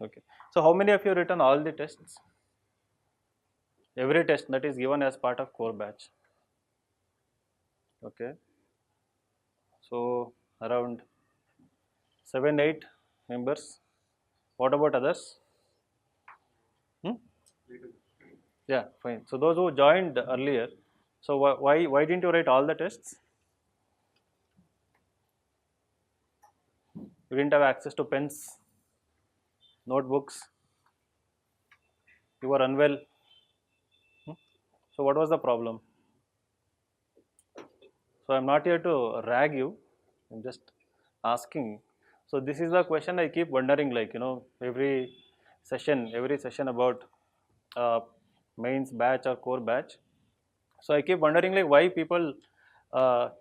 Okay. So how many of you written all the tests? Every test that is given as part of core batch. Okay. So around 7, 8 members. What about others? Hmm? Yeah, fine. So those who joined earlier, so why didn't you write all the tests? You didn't have access to pens, notebooks. You were unwell. Hmm? So what was the problem? So I'm not here to rag you. I'm just asking. So this is the question I keep wondering. Like every session about uh, mains batch or core batch. So I keep wondering like why people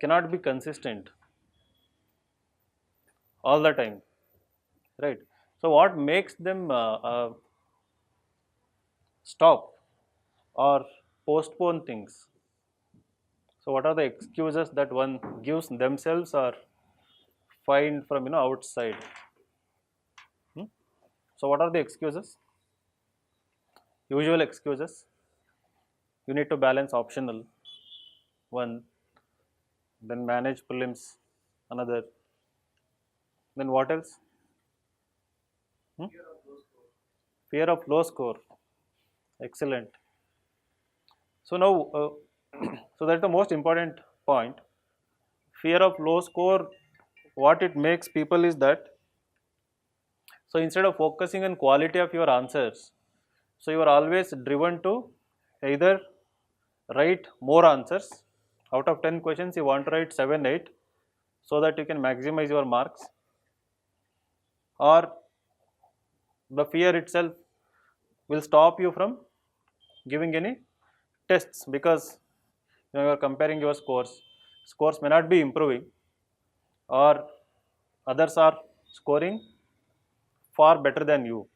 cannot be consistent all the time, right? So what makes them stop or postpone things? So what are the excuses that one gives themselves or find from outside? Hmm? So what are the excuses? Usual excuses. You need to balance optional one, then manage prelims another. Then what else? Hmm? Fear of low score. Excellent. So now, so that's the most important point. Fear of low score. What it makes people is that, so instead of focusing on quality of your answers, so you are always driven to either write more answers. Out of 10 questions, you want to write 7, 8 so that you can maximize your marks, or the fear itself will stop you from giving any tests because you are comparing your scores. Scores may not be improving, or others are scoring far better than you.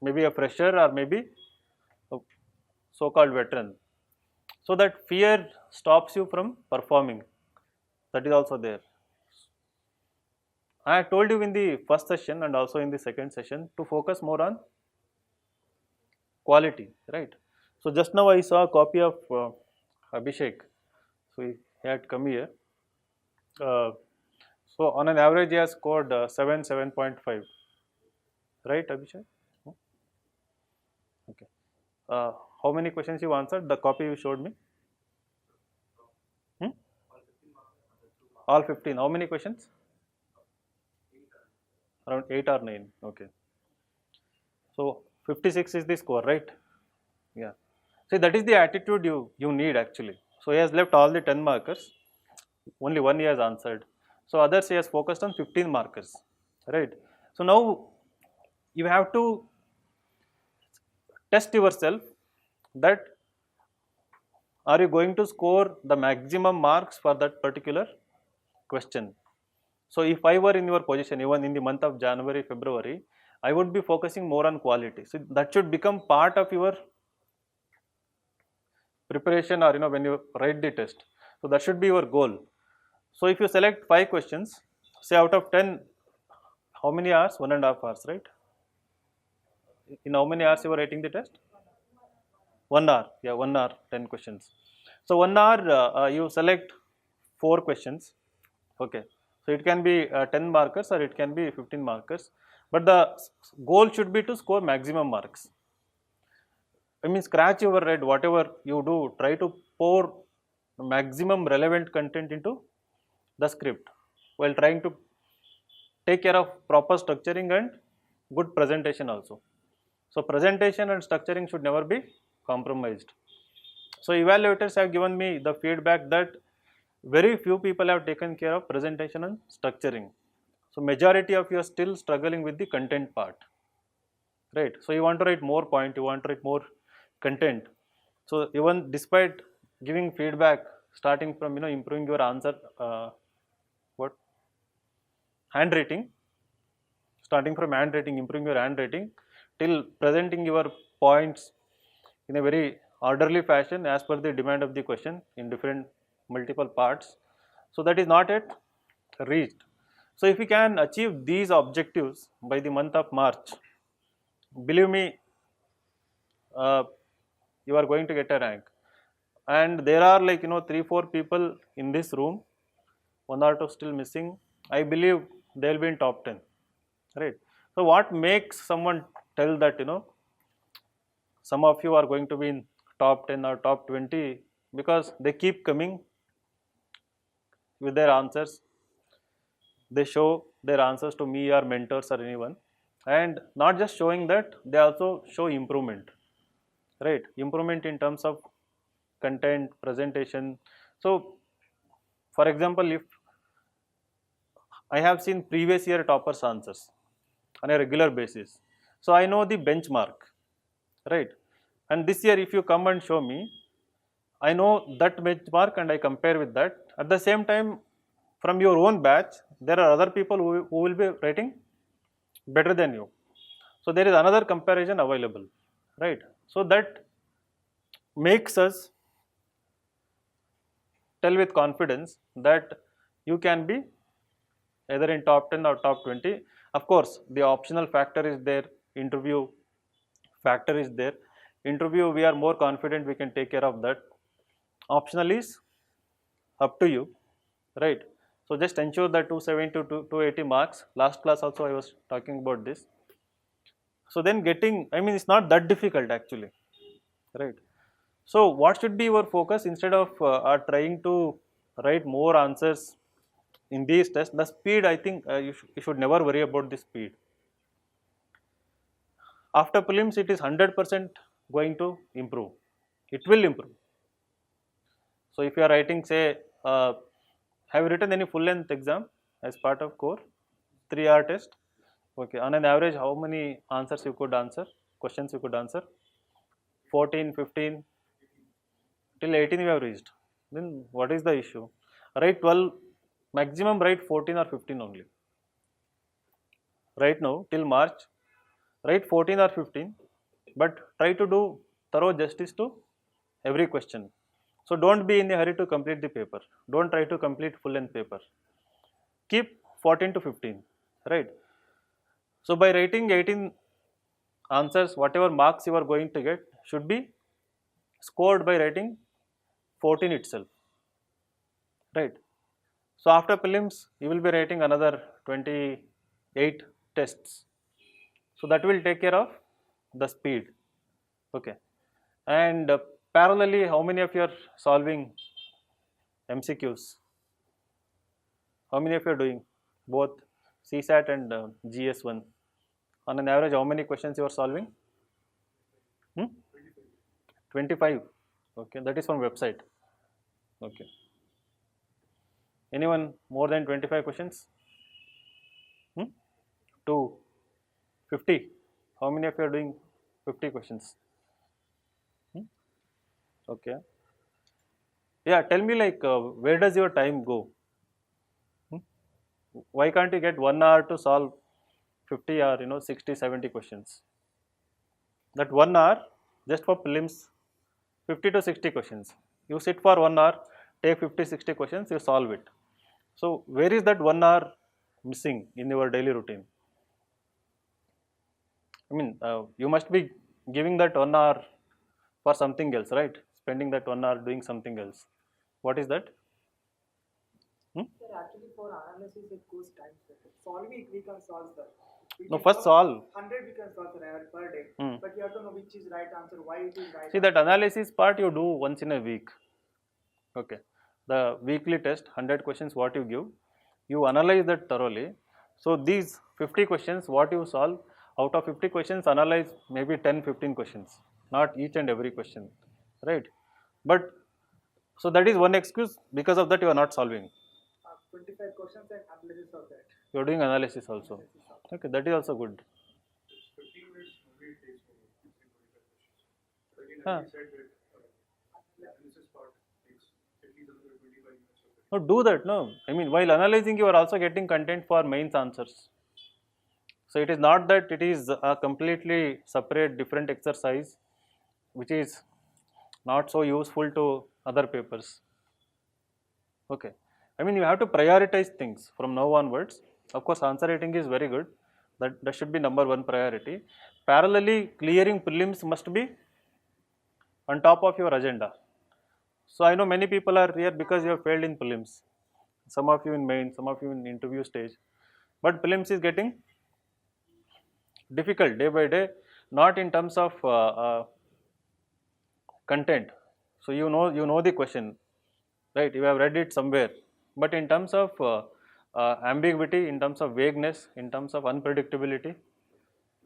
Maybe a fresher or maybe a so-called veteran. So that fear stops you from performing. That is also there. I told you in the first session and also in the second session to focus more on quality, right? So just now I saw a copy of Abhishek. So he had come here. Uh, so on an average, he has scored 7.5, right, Abhishek? Hmm? Okay. Uh, how many questions you answered? The copy you showed me. Hmm? All 15. How many questions? Around 8 or 9. Okay. So 56 is the score, right? Yeah. See, that is the attitude you need actually. So he has left all the 10 markers. Only one he has answered. So others he has focused on 15 markers, right? So now you have to test yourself that are you going to score the maximum marks for that particular question. So if I were in your position, even in the month of January, February, I would be focusing more on quality. So that should become part of your preparation, or when you write the test. So that should be your goal. So if you select 5 questions, say out of 10, how many hours? 1.5 hours, right? In how many hours you were writing the test? 1 hour. Yeah, 1 hour, 10 questions. So 1 hour, you select 4 questions. Okay. So it can be 10 markers or it can be 15 markers. But the goal should be to score maximum marks. I mean, scratch your head, whatever you do, try to pour maximum relevant content into the script while trying to take care of proper structuring and good presentation also. So presentation and structuring should never be compromised. So evaluators have given me the feedback that very few people have taken care of presentation and structuring. So majority of you are still struggling with the content part, right? So you want to write more point, you want to write more content. So even despite giving feedback, starting from improving your answer, what handwriting, starting from handwriting, improving your handwriting, till presenting your points in a very orderly fashion as per the demand of the question in different multiple parts. So that is not yet reached. So if we can achieve these objectives by the month of March, believe me, you are going to get a rank. And there are like 3-4 people in this room, 1 or 2 still missing. I believe they will be in top 10, right? So what makes someone tell that some of you are going to be in top 10 or top 20? Because they keep coming with their answers. They show their answers to me or mentors or anyone, and not just showing that, they also show improvement, right? Improvement in terms of content, presentation. So for example, if I have seen previous year toppers answers on a regular basis, so I know the benchmark, right? And this year if you come and show me, I know that benchmark and I compare with that. At the same time, from your own batch, there are other people who will be writing better than you. So there is another comparison available, right? So that makes us tell with confidence that you can be either in top 10 or top 20. Of course, the optional factor is there, interview factor is there. Interview, we are more confident we can take care of that. Optional is up to you, right? So just ensure that 270 to 280 marks. Last class also I was talking about this. So then getting, I mean, it's not that difficult actually, right? So what should be your focus instead of trying to write more answers in these tests? The speed, I think you should never worry about the speed. After prelims, it is 100% going to improve. It will improve. So if you are writing, say, have you written any full length exam as part of core? 3-hour test. Okay, on an average, how many answers you could answer? Questions you could answer? 14, 15, till 18 you have reached. Then what is the issue? Write 12, maximum write 14 or 15 only. Right now, till March, write 14 or 15, but try to do thorough justice to every question. So don't be in a hurry to complete the paper. Don't try to complete full length paper. Keep 14 to 15, right? So by writing 18 answers, whatever marks you are going to get should be scored by writing 14 itself, right? So after prelims, you will be writing another 28 tests. So that will take care of the speed, okay? And parallelly, how many of you are solving MCQs? How many of you are doing both CSAT and GS1? On an average, how many questions you are solving? 25. Okay, that is from website. Okay. Anyone more than 25 questions? 2, 50. How many of you are doing 50 questions? Okay. Yeah, tell me like where does your time go? Why can't you get 1 hour to solve 50 or 60, 70 questions? That 1 hour just for prelims, 50 to 60 questions. You sit for 1 hour, take 50, 60 questions, you solve it. So where is that 1 hour missing in your daily routine? I mean, you must be giving that 1 hour for something else, right? Spending that 1 hour doing something else. What is that? Sir, actually for analysis it goes time, sir. Solving we can solve, sir. No, first solve. 100 we can solve, sir, per day. But you have to know which is right answer, why it is right. See, that analysis part you do once in a week. Okay. The weekly test, 100 questions what you give, you analyze that thoroughly. So these 50 questions what you solve, out of 50 questions analyze maybe 10, 15 questions, not each and every question, right? But so that is one excuse, because of that you are not solving. 25 questions and analysis of that. You are doing analysis also. Okay, that is also good. 15 minutes only it takes for 25 questions. But again, Huh. you said that analysis part takes at least another 25 minutes of it. No, do that, no. I mean, while analyzing, you are also getting content for mains answers. So it is not that it is a completely separate, different exercise, which is not so useful to other papers. Okay. I mean, you have to prioritize things from now onwards. Of course, answer writing is very good. That should be number one priority. Parallelly, clearing prelims must be on top of your agenda. So I know many people are here because you have failed in prelims. Some of you in main, some of you in interview stage. But prelims is getting difficult day by day, not in terms of content. So you know the question, right? You have read it somewhere, but in terms of ambiguity, in terms of vagueness, in terms of unpredictability,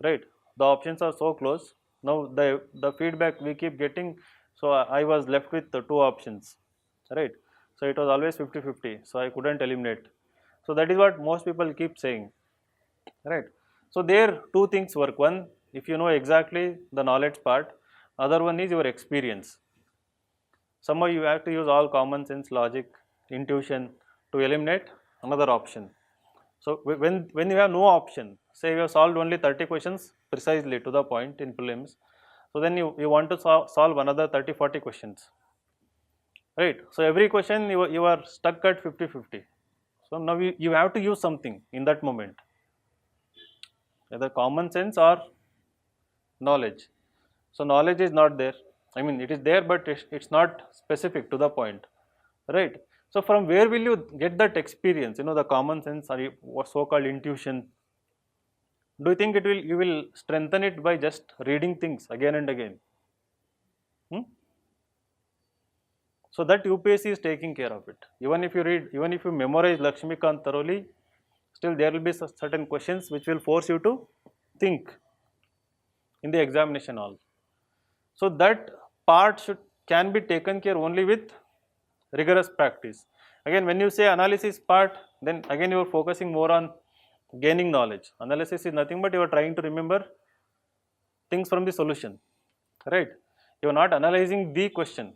right? The options are so close. Now the feedback we keep getting, so I was left with the two options, right? So it was always 50-50, so I couldn't eliminate. So that is what most people keep saying, right? So there two things work. One, if you know exactly the knowledge part, other one is your experience. Somehow you have to use all common sense, logic, intuition to eliminate another option. So when you have no option, say you have solved only 30 questions precisely to the point in prelims, so then you want to solve another 30-40 questions, right? So every question you are stuck at 50-50. So now you have to use something in that moment, either common sense or knowledge. So knowledge is not there. I mean, it is there, but it's not specific to the point, right? So from where will you get that experience? You know, the common sense or so-called intuition. Do you think you will strengthen it by just reading things again and again? Hmm? So that UPSC is taking care of it. Even if you read, even if you memorize Lakshmikant thoroughly, still there will be certain questions which will force you to think in the examination hall. So that part can be taken care only with rigorous practice. Again, when you say analysis part, then again you are focusing more on gaining knowledge. Analysis is nothing but you are trying to remember things from the solution, right? You are not analyzing the question,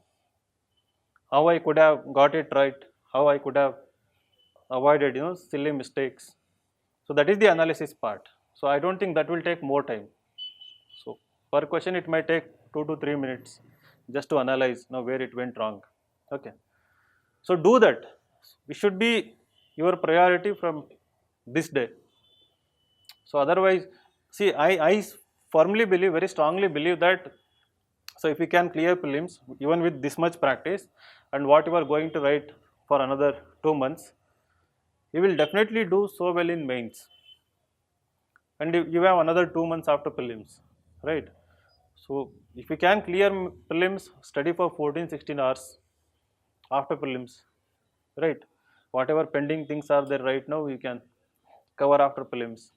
how I could have got it right, how I could have avoided silly mistakes. So that is the analysis part. So I don't think that will take more time. So per question it might take 2 to 3 minutes just to analyze where it went wrong. Okay. So do that. It should be your priority from this day. So otherwise, see, I firmly believe, very strongly believe that, so if you can clear prelims, even with this much practice and what you are going to write for another 2 months, you will definitely do so well in mains. And you have another 2 months after prelims, right? So if you can clear prelims, study for 14-16 hours after prelims, right? Whatever pending things are there right now, you can cover after prelims,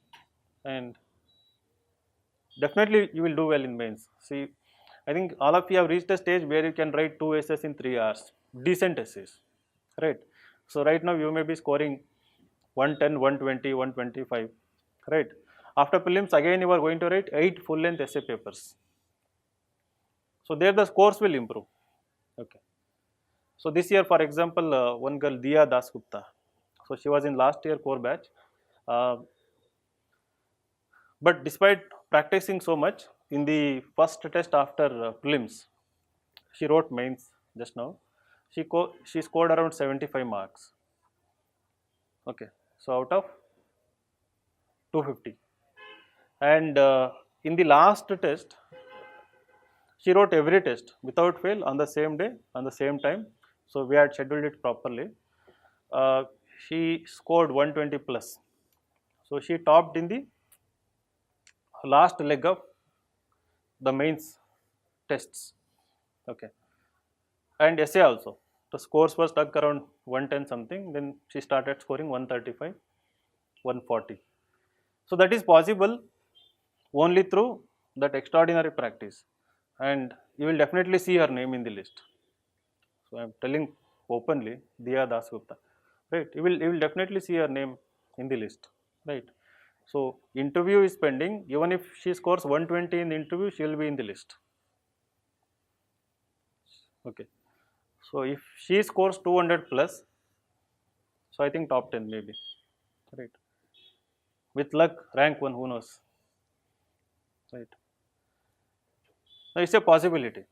and definitely you will do well in mains. See, I think all of you have reached a stage where you can write 2 essays in 3 hours, decent essays, right? So right now you may be scoring 110, 120, 125, right? After prelims again you are going to write 8 full length essay papers. So there the scores will improve. Okay. So this year, for example, one girl, Diya Dasgupta, so she was in last year core batch, uh, but despite practicing so much, in the first test after prelims, she wrote mains just now. She scored around 75 marks. Okay, so out of 250, and in the last test, she wrote every test without fail on the same day, on the same time. So we had scheduled it properly. Uh, she scored 120 plus. So she topped in the last leg of the mains tests. Okay, and essay also. The scores were stuck around 110 something. Then she started scoring 135, 140. So that is possible only through that extraordinary practice, and you will definitely see her name in the list. So I am telling openly, Diya Dasgupta, right? You will definitely see her name in the list, right? So interview is pending. Even if she scores 120 in the interview, she will be in the list. Okay. So if she scores 200 plus, so I think top 10 maybe, right? With luck, rank 1, who knows, right? So it's a possibility.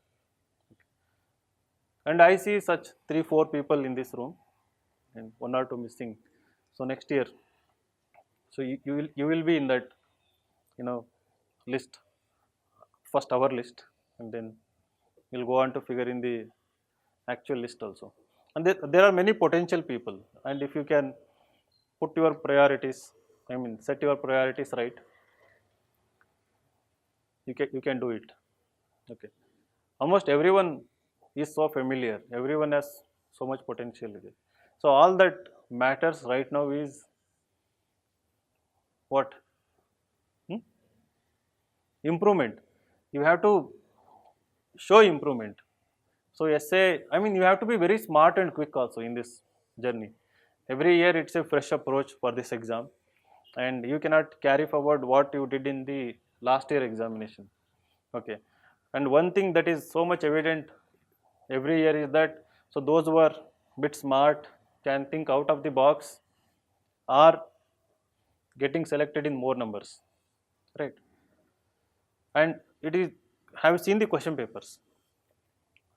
And I see such 3-4 people in this room and 1 or 2 missing. So next year, So you will be in that, you know, list, first our list, and then you'll go on to figure in the actual list also. And there are many potential people, and if you can put your priorities, I mean set your priorities right, you can do it. Okay. Almost everyone is so familiar, everyone has so much potential in it. So all that matters right now is what? Hmm? Improvement. You have to show improvement. So essay, I mean, you have to be very smart and quick also in this journey. Every year it's a fresh approach for this exam, and you cannot carry forward what you did in the last year examination. Okay. And one thing that is so much evident every year is that, so those who are bit smart, can think out of the box, are getting selected in more numbers, right? And it is, have you seen the question papers?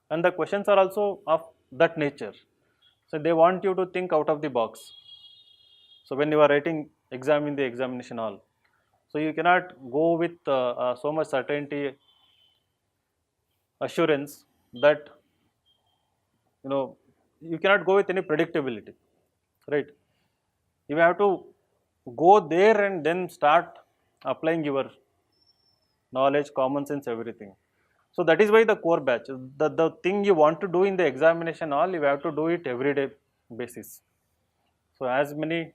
And the questions are also of that nature. So they want you to think out of the box. So when you are writing exam in the examination hall, so you cannot go with so much certainty, assurance that, you know, you cannot go with any predictability, right? You have to go there and then start applying your knowledge, common sense, everything. So that is why the core batch, the thing you want to do in the examination hall, you have to do it everyday basis. So as many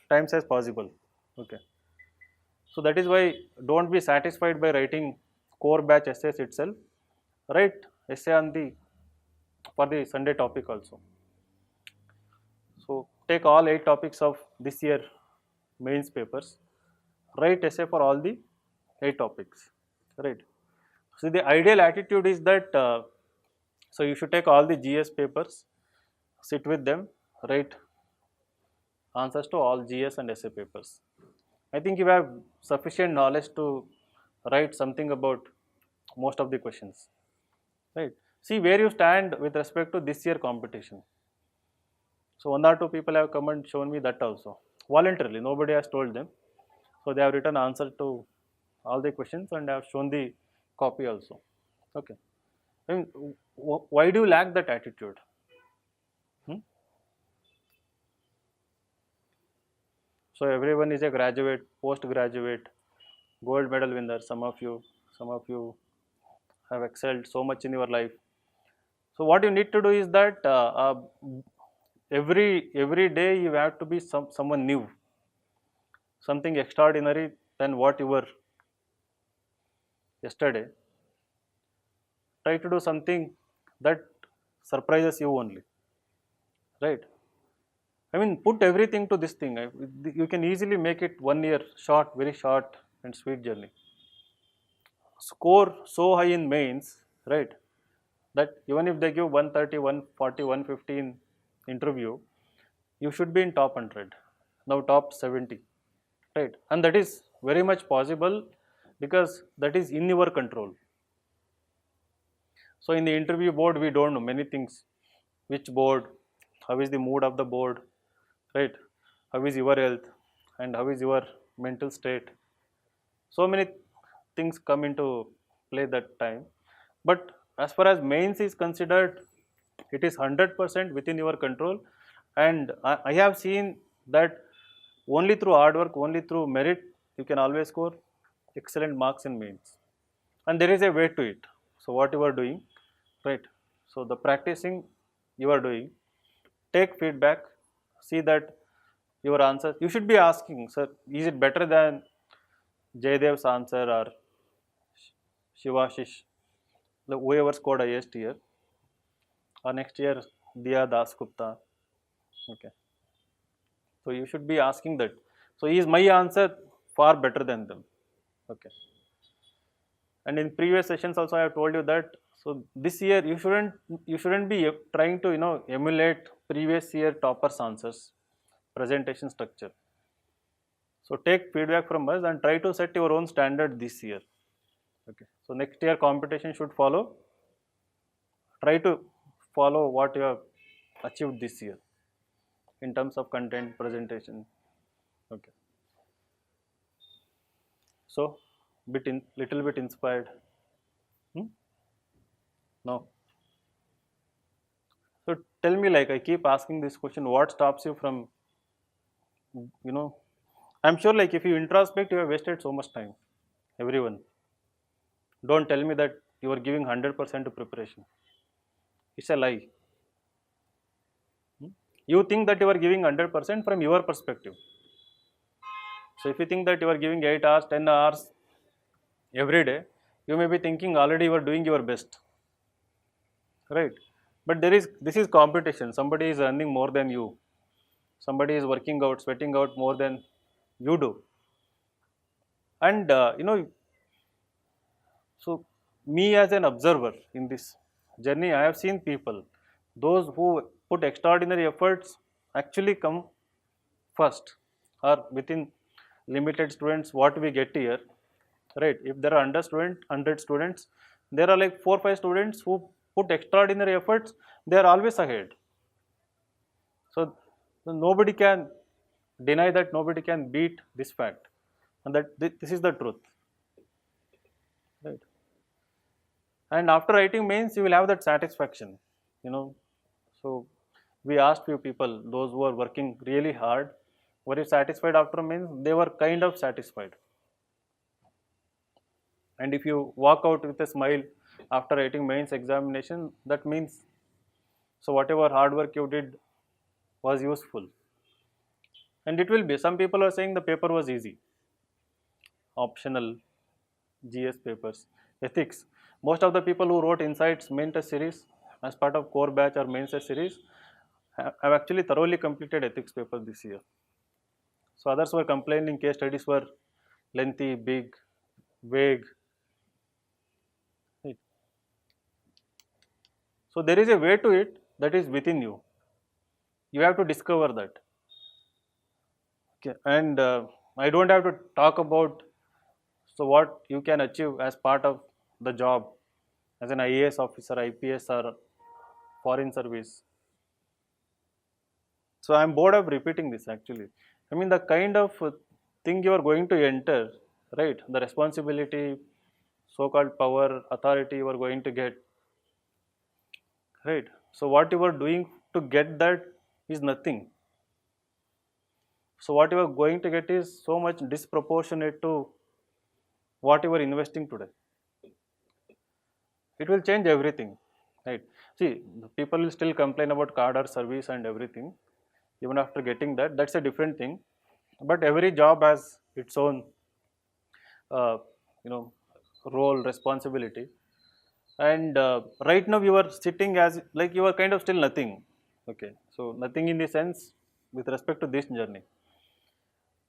times as possible. Okay. So that is why don't be satisfied by writing core batch essays itself. Write essay on the, for the Sunday topic also. So take all 8 topics of this year mains papers. Write essay for all the 8 topics. Right. So the ideal attitude is that, so you should take all the GS papers, sit with them, write answers to all GS and essay papers. I think you have sufficient knowledge to write something about most of the questions, right? See where you stand with respect to this year competition. So one or two people have come and shown me that also voluntarily. Nobody has told them. So they have written answer to all the questions and have shown the copy also. Okay. I mean, why do you lack that attitude? Hmm? So everyone is a graduate, post-graduate, gold medal winner. Some of you have excelled so much in your life. So what you need to do is that, every day you have to be someone new, something extraordinary than what you were yesterday. Try to do something that surprises you only, right? I mean, put everything to this thing. You can easily make it 1 year short, very short and sweet journey. Score so high in mains, right? That even if they give 130, 140, 150 in interview, you should be in top 100, now top 70, right? And that is very much possible because that is in your control. So in the interview board, we don't know many things. Which board, how is the mood of the board, right? How is your health and how is your mental state? So many things come into play that time. But as far as mains is considered, it is 100% within your control. And I have seen that only through hard work, only through merit, you can always score excellent marks in mains. And there is a way to it. So what you are doing, right? So the practicing you are doing, take feedback, see that your answers, you should be asking, sir, is it better than Jaydev's answer or Shivashish, whoever scored highest year, or next year Diya Dasgupta. Okay. So you should be asking that. So is my answer far better than them? Okay. And in previous sessions also I have told you that, so this year you shouldn't be trying to, emulate previous year toppers answers, presentation structure. So take feedback from us and try to set your own standard this year. Okay. So next year competition should follow. Try to follow what you have achieved this year in terms of content presentation. Okay. So, little bit inspired. Hmm? No. So tell me, like I keep asking this question, what stops you from, you know, I'm sure like if you introspect, you have wasted so much time. Everyone. Don't tell me that you are giving 100% to preparation. It's a lie. Hmm? You think that you are giving 100% from your perspective. So if you think that you are giving 8 hours, 10 hours every day, you may be thinking already you are doing your best, right? But this is competition. Somebody is earning more than you. Somebody is working out, sweating out more than you do. And so me as an observer in this journey, I have seen people, those who put extraordinary efforts actually come first, or within limited students what we get here, right? If there are 100 students, there are like 4 5 students who put extraordinary efforts, they are always ahead. So nobody can deny that, nobody can beat this fact, and that this is the truth, right? And after writing mains, you will have that satisfaction, you know. So we asked few people, those who are working really hard, were you satisfied after mains? They were kind of satisfied. And if you walk out with a smile after writing mains examination, that means so whatever hard work you did was useful. And it will be. Some people are saying the paper was easy, optional, GS papers, ethics. Most of the people who wrote Insights main test series as part of core batch or main test series have actually thoroughly completed ethics paper this year. So others were complaining case studies were lengthy, big, vague. Right. So there is a way to it that is within you. You have to discover that. Okay. And I don't have to talk about so what you can achieve as part of the job as an IAS officer, IPS, or foreign service. So I'm bored of repeating this actually. I mean the kind of thing you are going to enter, right? The responsibility, so-called power, authority you are going to get, right? So what you are doing to get that is nothing. So what you are going to get is so much disproportionate to what you are investing today. It will change everything, right? See, the people will still complain about card or service and everything, even after getting that. That's a different thing. But every job has its own, uh, you know, role, responsibility. And right now you are sitting as like you are kind of still nothing. Okay, so nothing in the sense with respect to this journey.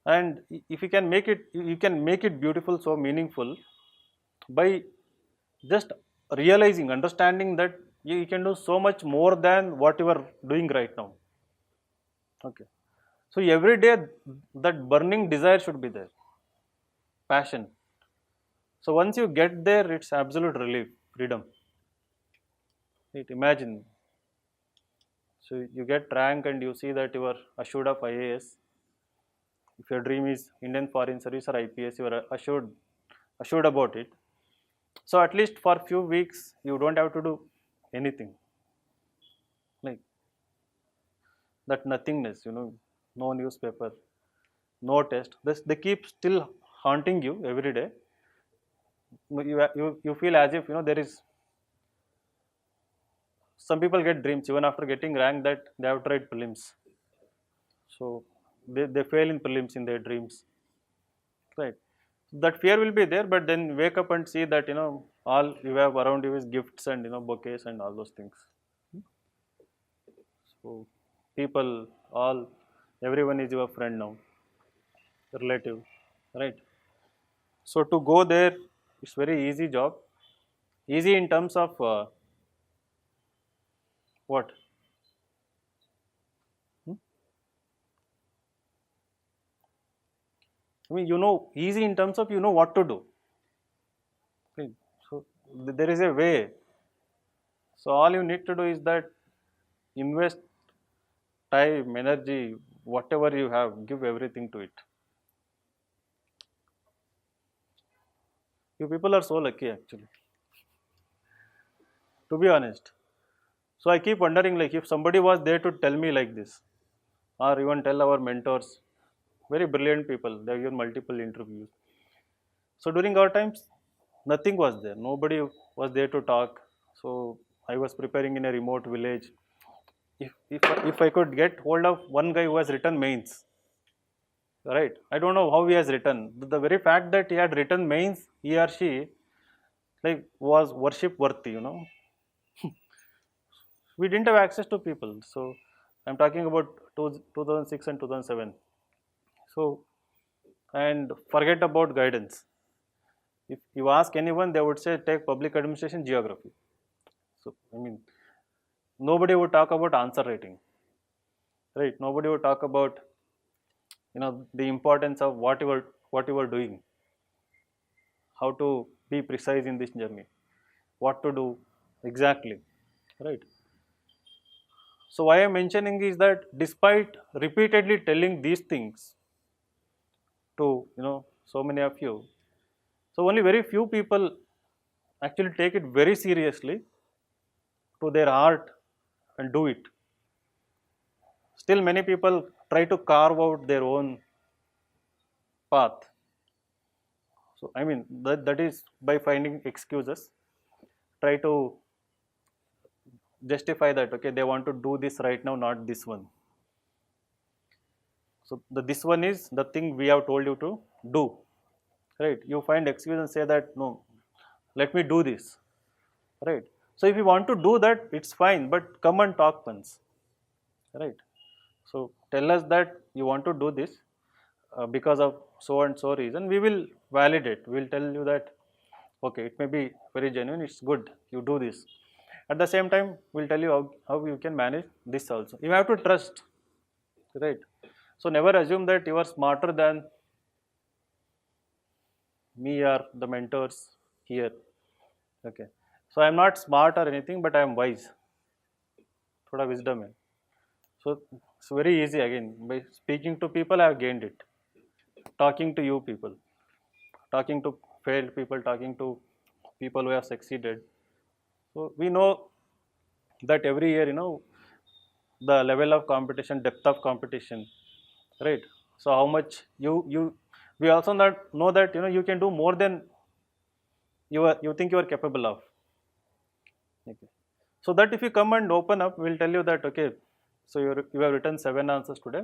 And if you can make it, you can make it beautiful, so meaningful by just realizing, understanding that you can do so much more than what you are doing right now. Okay, so every day that burning desire should be there, passion. So once you get there, it's absolute relief, freedom. Right? Imagine, so you get rank and you see that you are assured of IAS. If your dream is Indian Foreign Service or IPS, you are assured about it. So at least for few weeks, you don't have to do anything. Like that nothingness, no newspaper, no test. They keep still haunting you every day. You feel as if there is some people get dreams even after getting rank that they have tried prelims. So they fail in prelims in their dreams. Right. That fear will be there, but then wake up and see that all you have around you is gifts and bouquets and all those things. So people, everyone is your friend now, relative, right? So to go there, it's very easy job. Easy in terms of what? Hmm? I mean, easy in terms of what to do. Right? So there is a way. So all you need to do is that invest time, energy, whatever you have, give everything to it. You people are so lucky actually, to be honest. So I keep wondering, like, if somebody was there to tell me like this, or even tell our mentors, very brilliant people, they've given multiple interviews. So during our times, nothing was there. Nobody was there to talk. So I was preparing in a remote village. If I could get hold of one guy who has written mains, right? I don't know how he has written. The very fact that he had written mains, he or she, like, was worship worthy, you know. We didn't have access to people. So I'm talking about 2006 and 2007. So, and forget about guidance. If you ask anyone, they would say take public administration geography. So I mean, nobody would talk about answer writing, right? Nobody would talk about, you know, the importance of what you were doing, how to be precise in this journey, what to do exactly, right? So why I'm mentioning is that despite repeatedly telling these things to, you know, so many of you, so only very few people actually take it very seriously to their heart and do it. Still many people try to carve out their own path. So I mean that is by finding excuses, try to justify that okay they want to do this right now, not this one. So this one is the thing we have told you to do, right? You find excuse and say that no, let me do this, right? So if you want to do that, it's fine, but come and talk once, right? So tell us that you want to do this because of so and so reason. We will validate. We will tell you that okay, it may be very genuine. It's good you do this. At the same time, we'll tell you how you can manage this also. You have to trust, right? So never assume that you are smarter than me or the mentors here. Okay. So I'm not smart or anything, but I am wise. थोड़ा wisdom है. So it's very easy again. By speaking to people, I have gained it. Talking to you people, talking to failed people, talking to people who have succeeded. So we know that every year, you know, the level of competition, depth of competition, right? So how much we also not know that you know you can do more than you think you are capable of. Okay. So that if you come and open up, we'll tell you that okay, so you have written 7 answers today.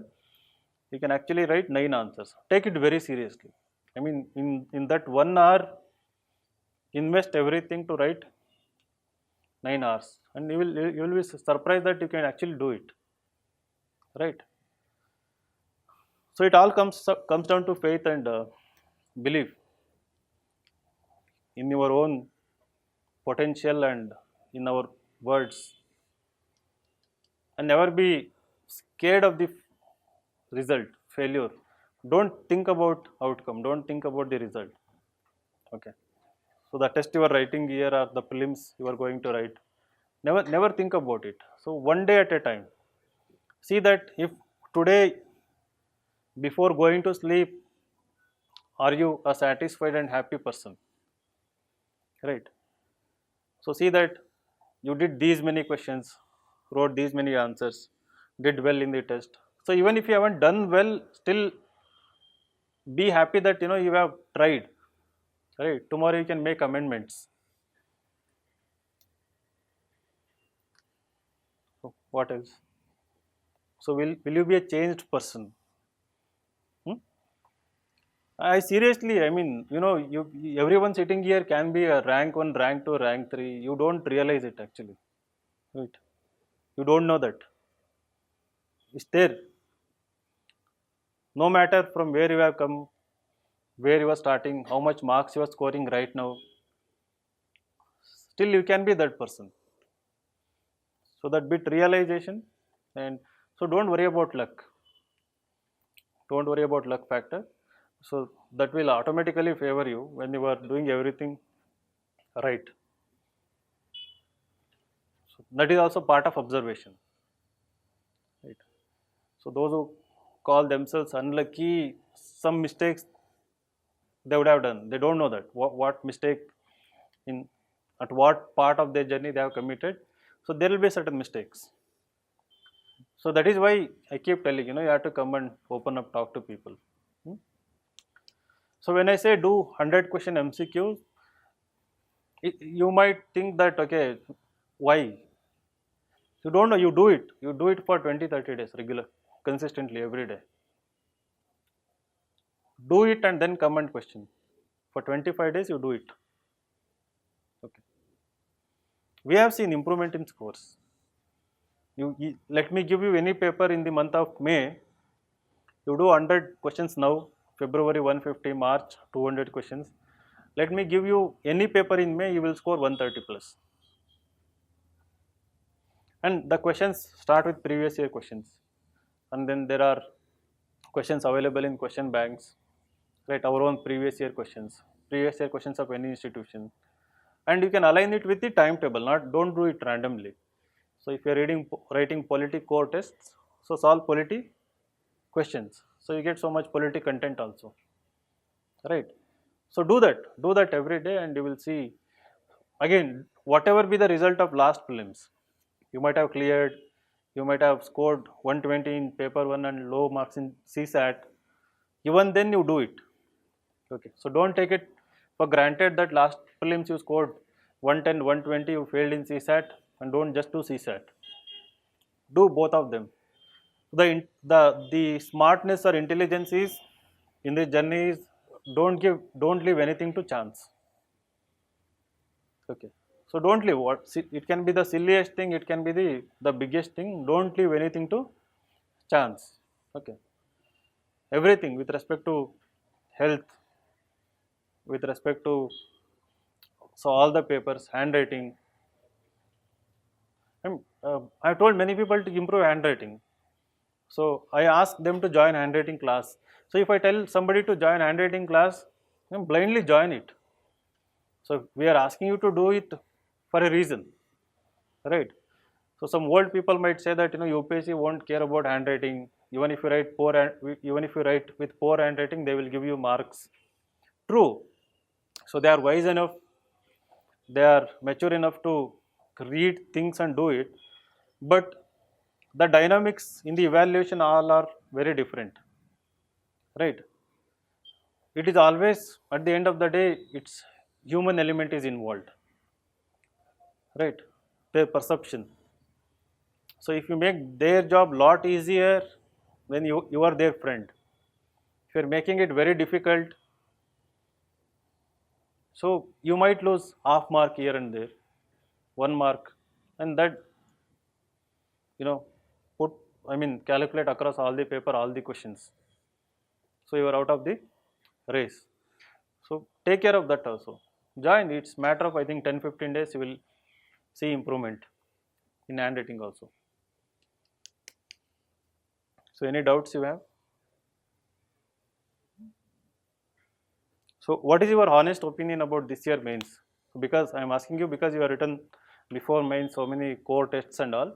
You can actually write 9 answers. Take it very seriously. I mean, in that 1 hour, invest everything to write 9 hours, and you will be surprised that you can actually do it, right? So it all comes down to faith and belief in your own potential and in our words, and never be scared of the result, failure. Don't think about outcome. Don't think about the result. Okay. So the test you are writing here or the prelims you are going to write, never think about it. So one day at a time. See that if today before going to sleep, are you a satisfied and happy person, right? So see that you did these many questions, wrote these many answers, did well in the test. So even if you haven't done well, still be happy that you know you have tried, right? Tomorrow you can make amendments. So what else? So will you be a changed person? Hmm? I seriously, I mean, you know, everyone sitting here can be a rank 1, rank 2, rank 3. You don't realize it actually, right? You don't know that. It's there. No matter from where you have come, where you are starting, how much marks you are scoring right now, still you can be that person. So that bit realization, and so don't worry about luck. Don't worry about luck factor. So that will automatically favor you when you are doing everything right. So that is also part of observation, right? So those who call themselves unlucky, some mistakes they would have done. They don't know that what mistake in at what part of their journey they have committed. So there will be certain mistakes. So that is why I keep telling, you have to come and open up, talk to people. Hmm? So when I say do 100 question MCQs, you might think that, okay, why? You don't know, you do it. You do it for 20-30 days regular, consistently every day. Do it and then come and question. For 25 days you do it. Okay. We have seen improvement in scores. Let me give you any paper in the month of May. You do 100 questions now, February 150, March 200 questions. Let me give you any paper in May, you will score 130 plus. And the questions start with previous year questions. And then there are questions available in question banks, right? Our own previous year questions of any institution. And you can align it with the timetable, don't do it randomly. So if you are writing polity core tests, so solve polity questions. So you get so much polity content also, right? So do that every day, and you will see. Again, whatever be the result of last prelims, you might have cleared, you might have scored 120 in paper 1 and low marks in CSAT. Even then you do it. Okay, so don't take it for granted that last prelims you scored 110, 120, you failed in CSAT, and don't just do CSAT. Do both of them. The smartness or intelligence is in this journey is don't leave anything to chance. Okay, so don't leave it can be the silliest thing, it can be the biggest thing. Don't leave anything to chance. Okay, everything with respect to health, with respect to all the papers, handwriting. I've told many people to improve handwriting. So I ask them to join handwriting class. So if I tell somebody to join handwriting class, blindly join it. So we are asking you to do it for a reason, right? So some old people might say that UPSC won't care about handwriting. Even if you write with poor handwriting, they will give you marks. True. So they are wise enough, they are mature enough to read things and do it, but the dynamics in the evaluation all are very different, right? It is always, at the end of the day, it's human element is involved, right? Their perception. So if you make their job lot easier, then you are their friend. If you are making it very difficult, so you might lose half mark here and there, 1 mark, and that calculate across all the paper, all the questions. So you are out of the race. So take care of that also. Join. It's matter of I think 10-15 days you will see improvement in handwriting also. So any doubts you have? So what is your honest opinion about this year mains? Because I am asking you because you have written before mains so many core tests and all.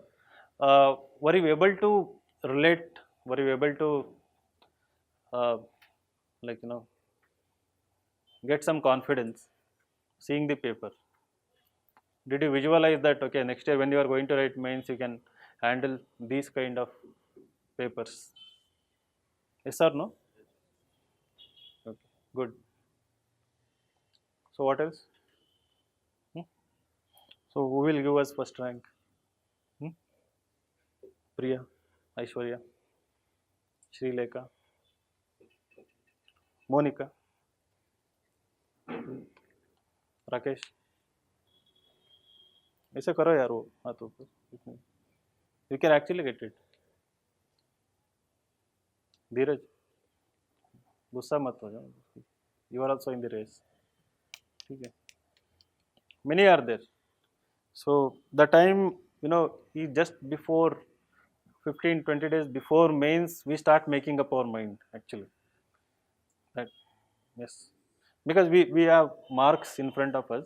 Were you able to relate? Were you able to get some confidence seeing the paper? Did you visualize that, okay, next year when you are going to write mains, you can handle these kind of papers? Yes or no? Okay, good. So what else? So who will give us first rank? Priya, Aishwarya, Sri Lekha, Monica, Rakesh, ऐसे करो यार वो हाथों पर. You can actually get it. धीरज, गुस्सा मत हो जाओ. You are also in the race. ठीक है. Many are there. So the time just before 15-20 days before mains, we start making up our mind actually. That yes. Because we have marks in front of us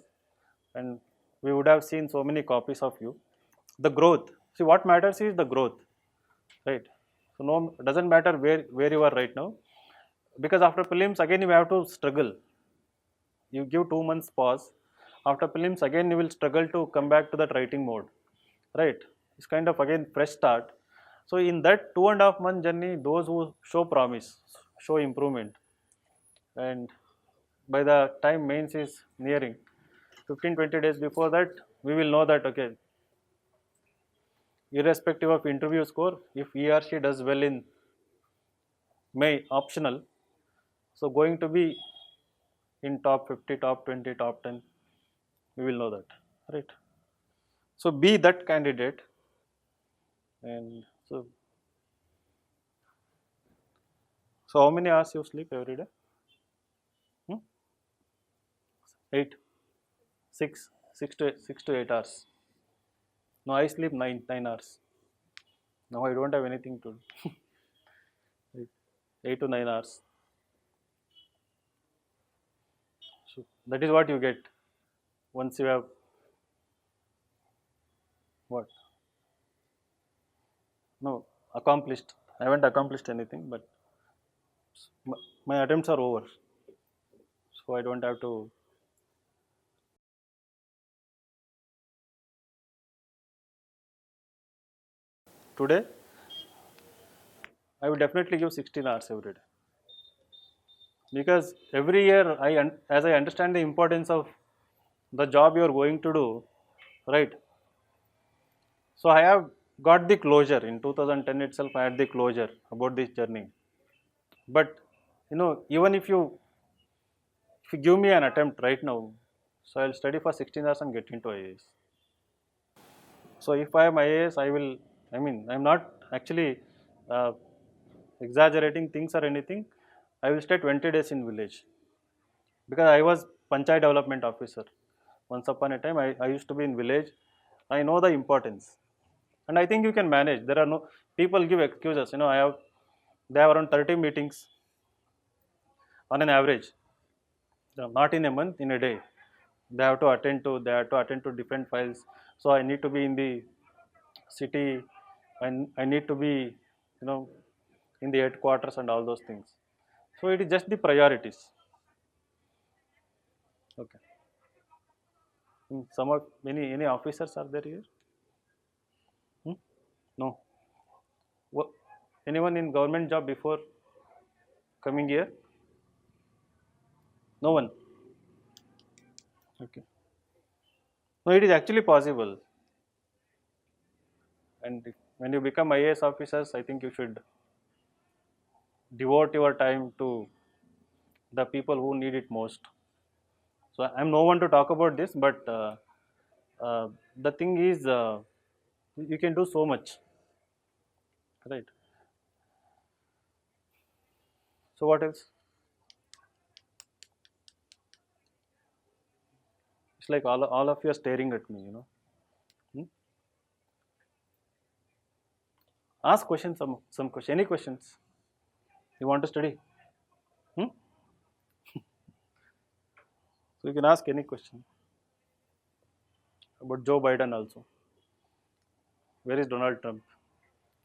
and we would have seen so many copies of you. The growth, see what matters is the growth, right? So doesn't matter where you are right now, because after prelims again you have to struggle. you give 2 months pause. After prelims, again you will struggle to come back to that writing mode, right? It's kind of again fresh start. So in that 2.5 month journey, those who show promise, show improvement, and by the time mains is nearing, 15-20 days before that, we will know that okay, irrespective of interview score, if he or she does well in May optional, so going to be in top 50, top 20, top 10, we will know that, right? So be that candidate, and so how many hours you sleep every day? Hmm? 8, 6, 6 to 8 hours. No, I sleep 9 hours. Now I don't have anything to do. 8 to 9 hours. So that is what you get once you have what? No, accomplished. I haven't accomplished anything, but my attempts are over. So I don't have to. Today, I would definitely give 16 hours every day. Because every year, as I understand the importance of the job you are going to do, right? So I have got the closure in 2010 itself. I had the closure about this journey. But even if you give me an attempt right now, so I'll study for 16 hours and get into IAS. So if I am IAS, I will. I mean, I'm not actually uh, exaggerating things or anything. I will stay 20 days in village because I was Panchayat Development Officer. Once upon a time, I used to be in village. I know the importance, and I think you can manage. There are no people give excuses. They have around 30 meetings on an average, not in a month, in a day. They have to attend to different files. So I need to be in the city, and I need to be, you know, in the headquarters and all those things. So it is just the priorities. Okay. Some of any officers are there here? Hmm? No. Anyone in government job before coming here? No one. Okay. No, it is actually possible. And when you become IAS officers, I think you should devote your time to the people who need it most. So I'm no one to talk about this, but the thing is, you can do so much, right? So what else? It's like all of you are staring at me. Hmm? Ask questions, some question, any questions you want to study. Hmm? So you can ask any question about Joe Biden also. Where is Donald Trump?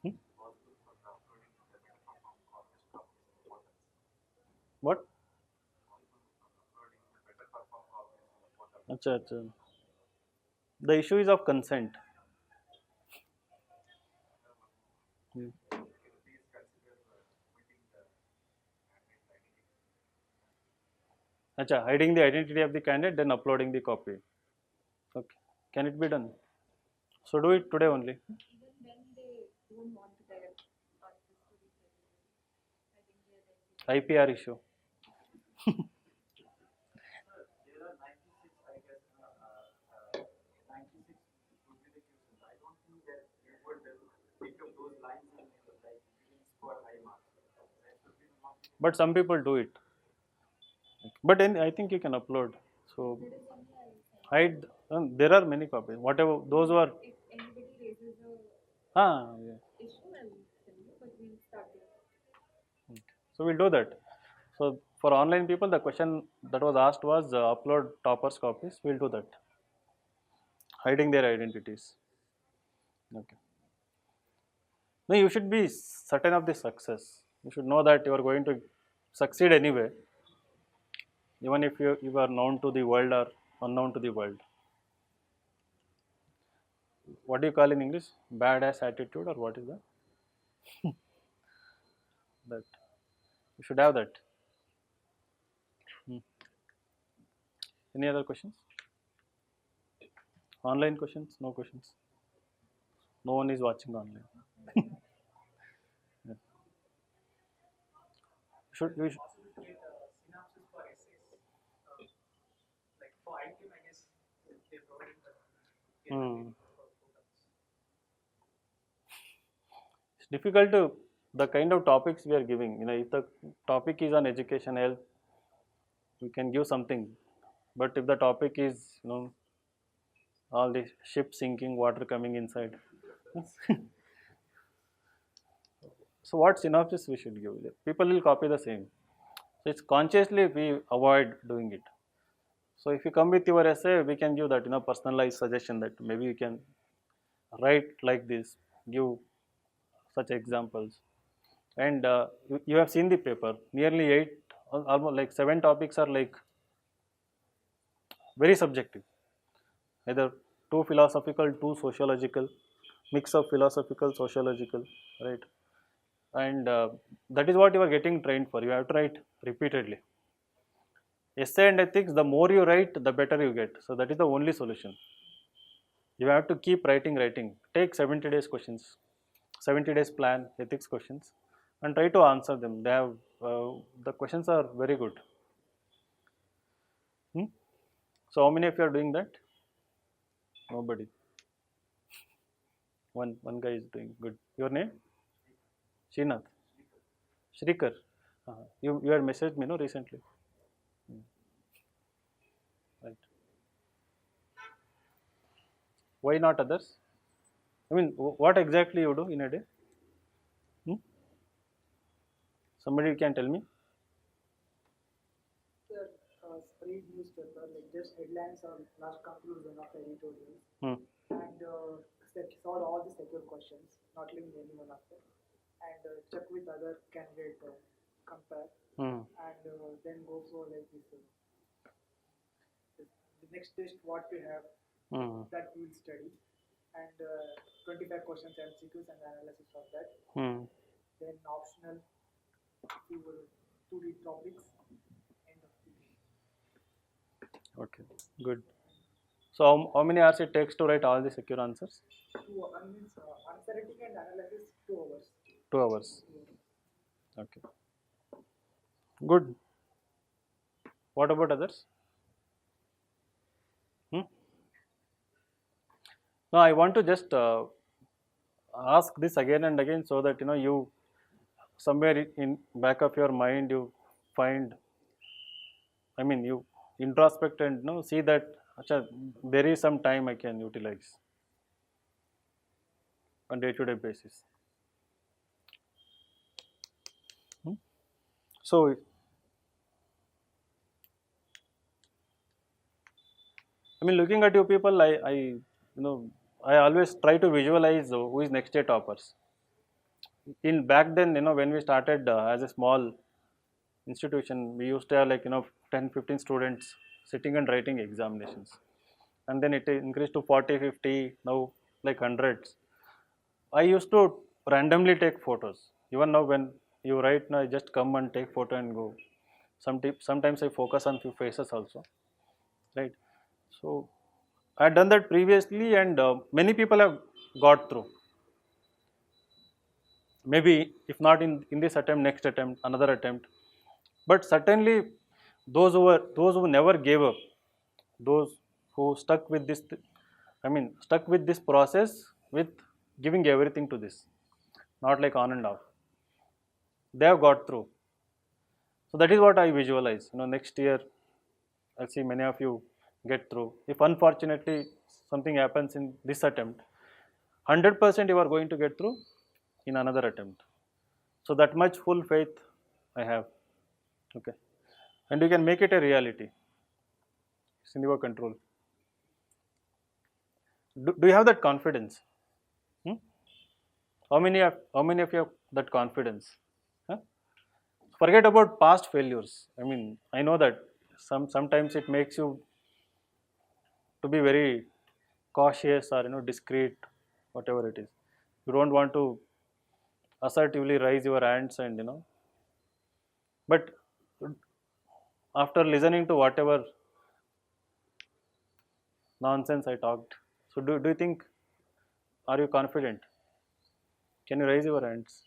Hmm? What? Acha, acha. The issue is of consent. Hmm. Acha, hiding the identity of the candidate, then uploading the copy. Okay. Can it be done? So do it today only. Even when they don't want their answers to be genuine, I think they are then IPR issue. There are 96, I guess, 96 would be the questions. I don't think that you would pick up those lines and like you will score high marks. That should be not. But some people do it. But then I think you can upload. So That is only I send. hide. There are many copies. Whatever those who are. If anybody raises a Yeah. issue, I will send you, but we'll start there. Okay. So we'll do that. So for online people, the question that was asked was upload toppers copies. We'll do that. Hiding their identities. Okay. No, you should be certain of the success. You should know that you are going to succeed anyway. even if you are known to the world or unknown to the world. What do you call in English? Badass attitude, or what is that? That you should have that. Hmm. Any other questions? Online questions? No questions. No one is watching online. Yeah. We should. Possible to get a synopsis for essays. Like for ITM, I guess they provided the Hmm. for programs. It's difficult to the kind of topics we are giving. If the topic is on education, health, we can give something. But if the topic is, all the ship sinking, water coming inside. So what synopsis we should give? People will copy the same. So it's consciously we avoid doing it. So if you come with your essay, we can give that personalized suggestion that maybe you can write like this, give such examples. And you have seen the paper. Nearly eight, almost like seven topics are like very subjective. Either too philosophical, too sociological, mix of philosophical, sociological, right? And that is what you are getting trained for. You have to write repeatedly. Essay and ethics, the more you write, the better you get. So that is the only solution. You have to keep writing. Take 70 days questions, 70 days plan, ethics questions, and try to answer them. They have the questions are very good. Hmm? So how many of you are doing that? Nobody. One guy is doing good. Your name? Srinath. Shrikar. You had messaged me no recently. Hmm. Right. Why not others? I mean, what exactly you do in a day? Hmm? Somebody can tell me. Sir, spread newspaper, like just headlines or last conclusion of editorials, Hmm. and solve all the secure questions, not leaving any one of them, and check with other candidate, compare, Hmm. and then go for like this. The next test what we have, Hmm. that we will study, and 25 questions MCQs and analysis of that. Hmm. Then optional, we will to read topics. End of the day. Okay. Good. So how many hours it takes to write all the secure answers? Means answer writing and analysis 2 hours. 2 hours. Okay. Good. What about others? Hmm? No, I want to just ask this again and again so that you somewhere in back of your mind you find. I mean, you introspect and see that acha, there is some time I can utilize on day-to-day basis. Hmm? So I mean, looking at you people, I always try to visualize who is next year toppers. In back then, when we started as a small institution, we used to have like 10, 15 students sitting and writing examinations, and then it increased to 40, 50, now like hundreds. I used to randomly take photos. Even now, when you write, now I just come and take photo and go. Sometimes I focus on few faces also, right? So I had done that previously, and many people have got through. Maybe if not in this attempt, next attempt, another attempt. But certainly, those who never gave up, those who stuck with this, stuck with this process, with giving everything to this, not like on and off. They have got through. So that is what I visualize. Next year I'll see many of you get through. If unfortunately something happens in this attempt, 100% you are going to get through in another attempt. So that much full faith I have. Okay, and you can make it a reality. It's in your control. Do you have that confidence? Hmm? How many of you have that confidence? Huh? Forget about past failures. I mean, I know that sometimes it makes you to be very cautious or discreet, whatever it is. You don't want to assertively raise your hands and but after listening to whatever nonsense I talked, so do you think, are you confident? Can you raise your hands?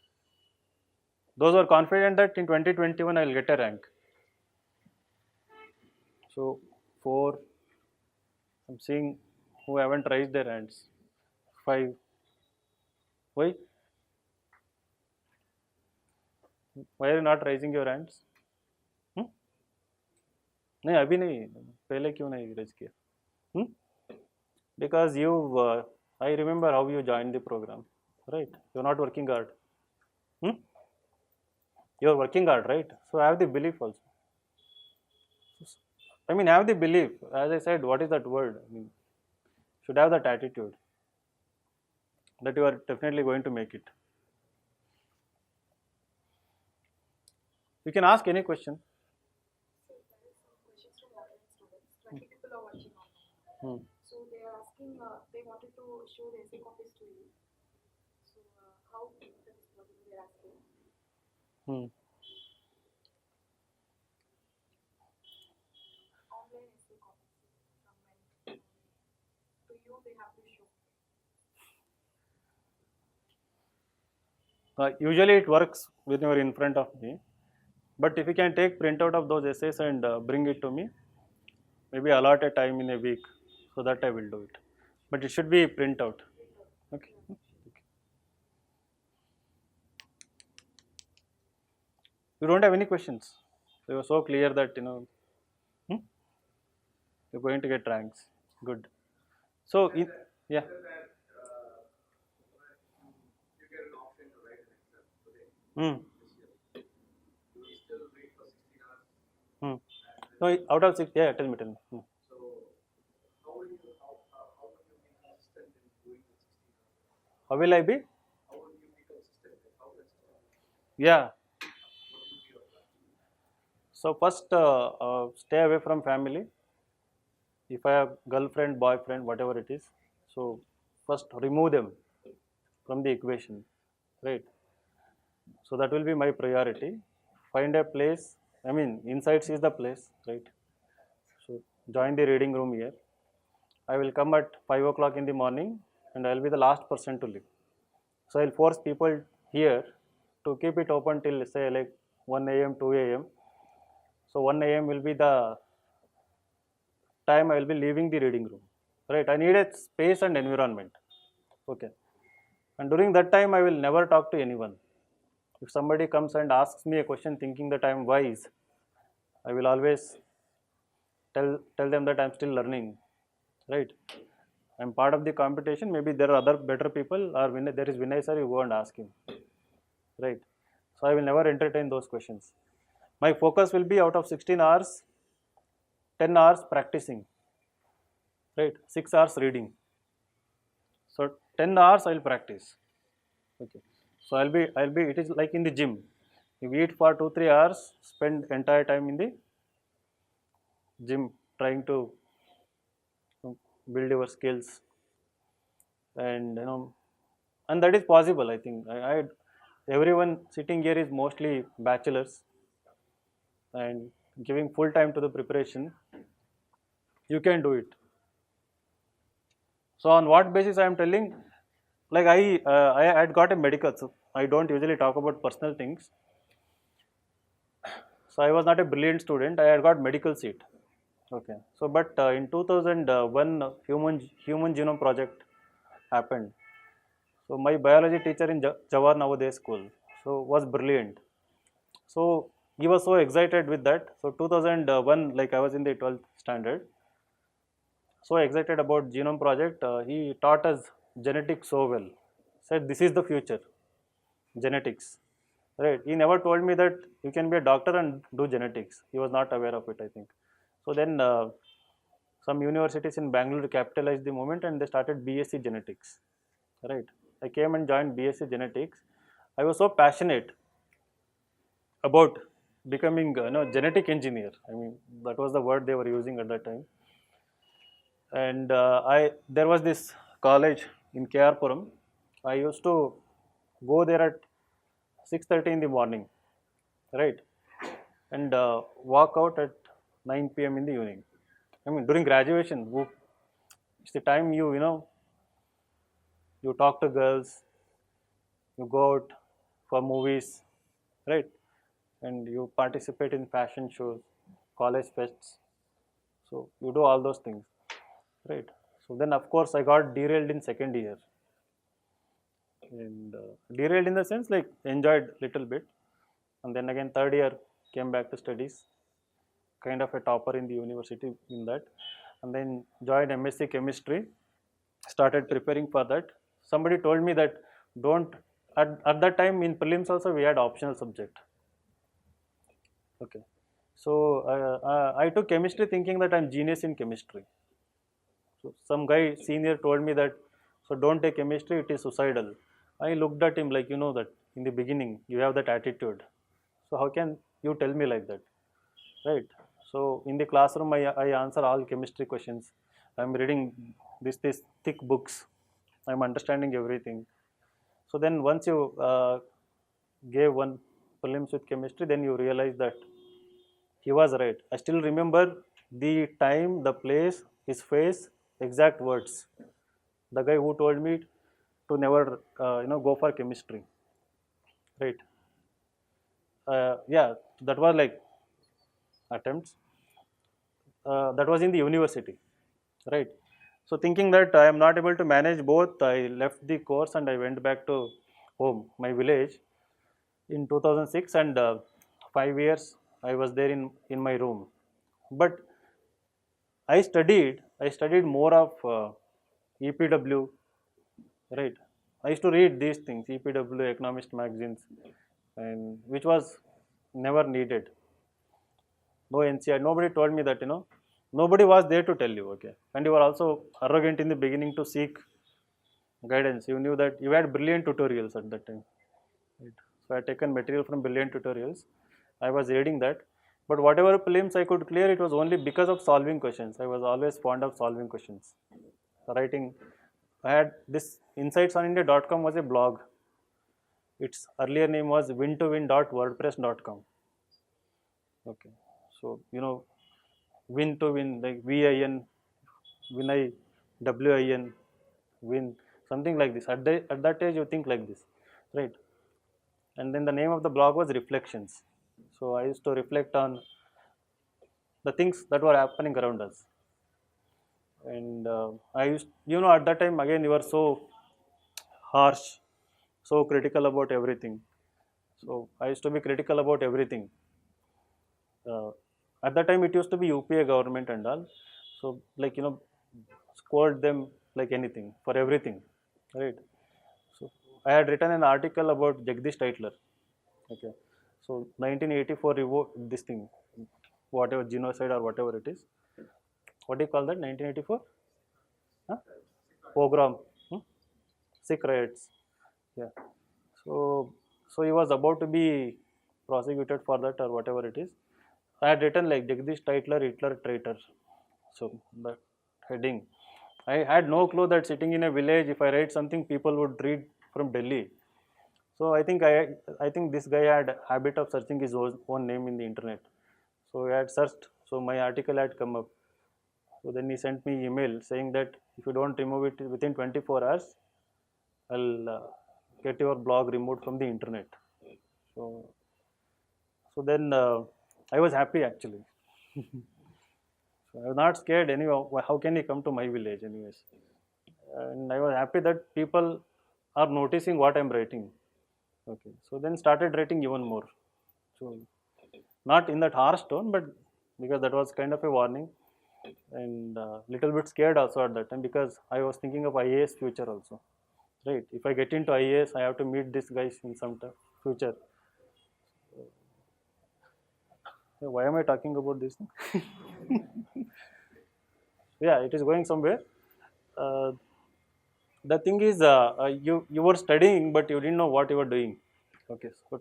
Those who are confident that in 2021 I will get a rank. So 4, I'm seeing who haven't raised their hands. 5. Why? Why are you not raising your hands? नहीं अभी नहीं, पहले क्यों नहीं raise किया? Because I remember how you joined the program, right? You're not working hard. You're working hard, right? So have the belief also. I mean, have the belief. As I said, what is that word? I mean, should have that attitude that you are definitely going to make it. You can ask any question. So there is some questions from online students. 20 people are watching online. So they are asking, they wanted to show the essay copies to you. So how that is possible? They are asking. Online essay copies from when to you they have to show. Usually it works when you are in front of me. But if you can take printout of those essays and bring it to me, maybe allot a time in a week, so that I will do it. But it should be printout. Okay. You don't have any questions. So you are so clear that you're going to get ranks. Good. So yeah. You get an option to write an exam today. You will still read for 16 hours. No, out of 6, yeah, tell me. So how can you be consistent in doing the 16 hours? How will I be? How will you be consistent? How consistent? Yeah. What will be your plan? So first, stay away from family. If I have girlfriend, boyfriend, whatever it is, so first remove them from the equation, right? So that will be my priority. Find a place. I mean, Insights is the place, right? So join the reading room here. I will come at 5 o'clock in the morning, and I will be the last person to leave. So I will force people here to keep it open till say like 1 a.m., 2 a.m. So 1 a.m. will be the time I will be leaving the reading room, right? I need a space and environment, okay? And during that time, I will never talk to anyone. If somebody comes and asks me a question thinking that I am wise, I will always tell them that I am still learning, right? I am part of the competition. Maybe there are other better people, or there is Vinay sir, you go and ask him, right? So I will never entertain those questions. My focus will be out of 16 hours, 10 hours practicing, right? 6 hours reading. So 10 hours I will practice, okay? So I'll be, it is like in the gym. You eat for 2-3 hours, spend entire time in the gym trying to build your skills, and and that is possible. I think everyone sitting here is mostly bachelors and giving full time to the preparation. You can do it. So on what basis I am telling? Like I had got a medical, so I don't usually talk about personal things. So I was not a brilliant student. I had got medical seat. Okay. So but in 2001, human genome project happened. So my biology teacher in Jawahar Navodaya school, so was brilliant. So he was so excited with that. So 2001, like I was in the 12th standard, so excited about genome project. He taught us genetics so well. Said this is the future, genetics, right? He never told me that you can be a doctor and do genetics. He was not aware of it, I think. So then some universities in Bangalore capitalized the moment and they started BSc genetics, right? I came and joined BSc genetics. I was so passionate about becoming genetic engineer. I mean, that was the word they were using at that time. And there was this college in KR Puram. I used to go there at 6:30 in the morning, right, and walk out at 9 p.m. in the evening. I mean, during graduation, it's the time you talk to girls, you go out for movies, right, and you participate in fashion shows, college fests. So you do all those things, right? So then, of course, I got derailed in second year, and derailed in the sense like enjoyed little bit, and then again third year came back to studies, kind of a topper in the university in that, and then joined MSc chemistry, started preparing for that. Somebody told me that don't at that time in prelims also we had optional subject. Okay, so I took chemistry thinking that I'm genius in chemistry. So some guy senior told me that, so don't take chemistry, it is suicidal. I looked at him like, that in the beginning you have that attitude. So how can you tell me like that, right? So in the classroom I answer all chemistry questions. I'm reading this thick books. I'm understanding everything. So then once you gave one prelims with chemistry, then you realize that he was right. I still remember the time, the place, his face, exact words. The guy who told me to never, go for chemistry, right? Yeah, that was like attempts. That was in the university, right? So thinking that I am not able to manage both, I left the course and I went back to home, my village, in 2006, and 5 years I was there in my room. But I studied more of EPW, right? I used to read these things, EPW, economist magazines, and which was never needed. No NCI, nobody told me that, nobody was there to tell you, okay? And you were also arrogant in the beginning to seek guidance. You knew that you had brilliant tutorials at that time, right? So I had taken material from brilliant tutorials. I was reading that, but whatever prelims I could clear, it was only because of solving questions. I was always fond of solving questions. Writing, I had this insightsonindia.com was a blog. Its earlier name was win2win.wordpress.com. Okay, so win to win, like VIN, win WIN, win, something like this. At that age, you think like this, right? And then the name of the blog was Reflections. So I used to reflect on the things that were happening around us. And I used, at that time, again, you were so harsh, so critical about everything. So I used to be critical about everything. At that time, it used to be UPA government and all. So, like, scold them like anything for everything, right? So I had written an article about Jagdish Titler. Okay, so 1984 this thing, whatever genocide or whatever it is. What do you call that? 1984? Huh? Pogrom, Sikh riots. Yeah. So he was about to be prosecuted for that or whatever it is. I had written like Jagdish Titler, Hitler traitor. So the heading. I had no clue that sitting in a village, if I write something, people would read from Delhi. So I think this guy had a habit of searching his own name in the internet. So I had searched. So my article had come up. So then he sent me email saying that if you don't remove it within 24 hours, I'll get your blog removed from the internet. So then I was happy actually. So I was not scared anyway. How can he come to my village anyways? And I was happy that people are noticing what I'm writing. Okay, so then started writing even more. So not in that harsh tone, but because that was kind of a warning, and little bit scared also at that time because I was thinking of IAS future also. Right, if I get into IAS, I have to meet these guys in some future. Why am I talking about this? Yeah, it is going somewhere. The thing is, you were studying, but you didn't know what you were doing. Okay, so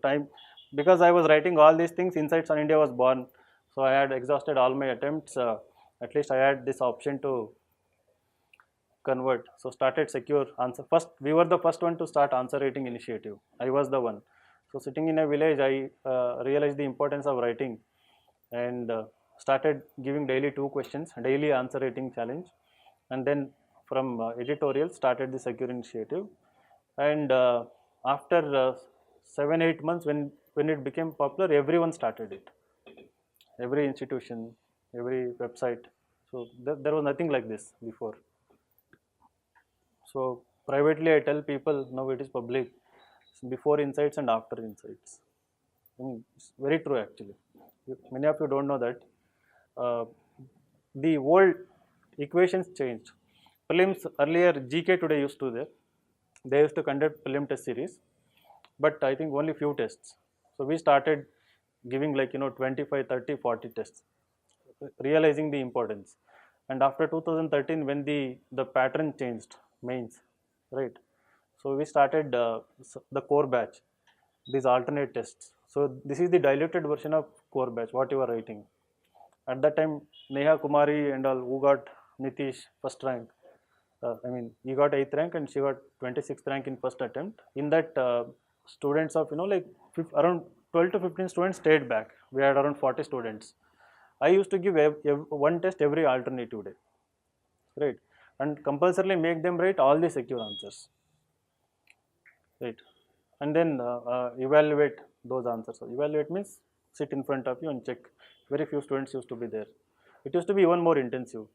because I was writing all these things, Insights on India was born. So I had exhausted all my attempts. At least I had this option to convert. So started secure answer. First, we were the first one to start answer writing initiative. I was the one. So sitting in a village, I realized the importance of writing, and started giving daily 2 questions, daily answer writing challenge, and then from editorial started the secure initiative. And after 7-8 months, when it became popular, everyone started it. Every institution, every website. So there was nothing like this before. So privately I tell people, now it is public, before Insights and after Insights. It's very true actually. Many of you don't know that. Uh, the world equations changed. Prelims earlier, GK today used to there. They used to conduct prelim test series, but I think only few tests. So we started giving like 25, 30, 40 tests, realizing the importance. And after 2013, when the pattern changed, mains, right? So we started the core batch, these alternate tests. So this is the diluted version of core batch, what you are writing. At that time, Neha Kumari and all who got Nitish first rank. I mean, he got 8th rank and she got 26th rank in first attempt. In that, students of like around 12 to 15 students stayed back. We had around 40 students. I used to give one test every alternative day, right? And compulsorily make them write all the secure answers, right? And then evaluate those answers. So evaluate means sit in front of you and check. Very few students used to be there. It used to be even more intensive,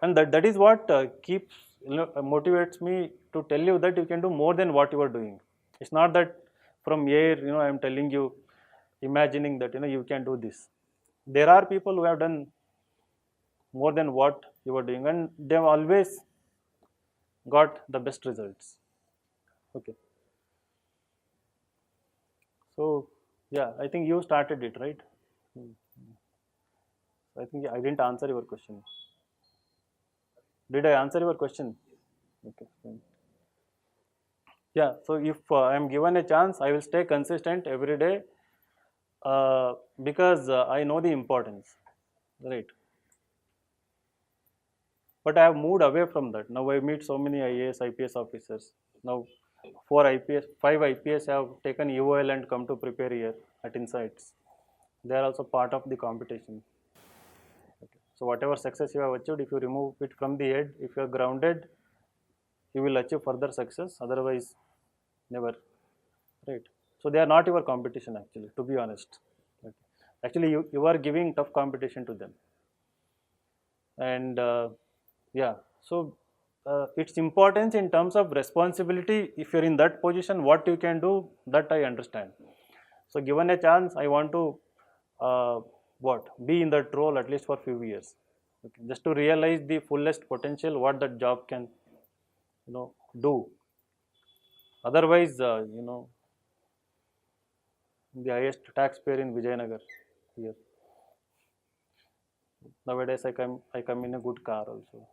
and that is what keeps motivates me to tell you that you can do more than what you are doing. It's not that from here I am telling you, imagining that you can do this. There are people who have done more than what you are doing, and they have always got the best results. Okay. So yeah, I think you started it, right? I think I didn't answer your question. Did I answer your question? Okay. Fine. Yeah. So if I am given a chance, I will stay consistent every day because I know the importance, right? But I have moved away from that. Now I meet so many IAS, IPS officers. Now 5 IPS have taken UOL and come to prepare here at Insights. They are also part of the competition. Okay. So whatever success you have achieved, if you remove it from the head, if you are grounded, you will achieve further success. Otherwise, never. Right. So they are not your competition actually, to be honest. Okay. Actually, you are giving tough competition to them. And yeah, so its importance in terms of responsibility, if you're in that position, what you can do, that I understand. So given a chance, I want to be in that role at least for few years, okay, just to realize the fullest potential what that job can do. Otherwise, the highest taxpayer in Vijayanagar here. Nowadays, I come in a good car also.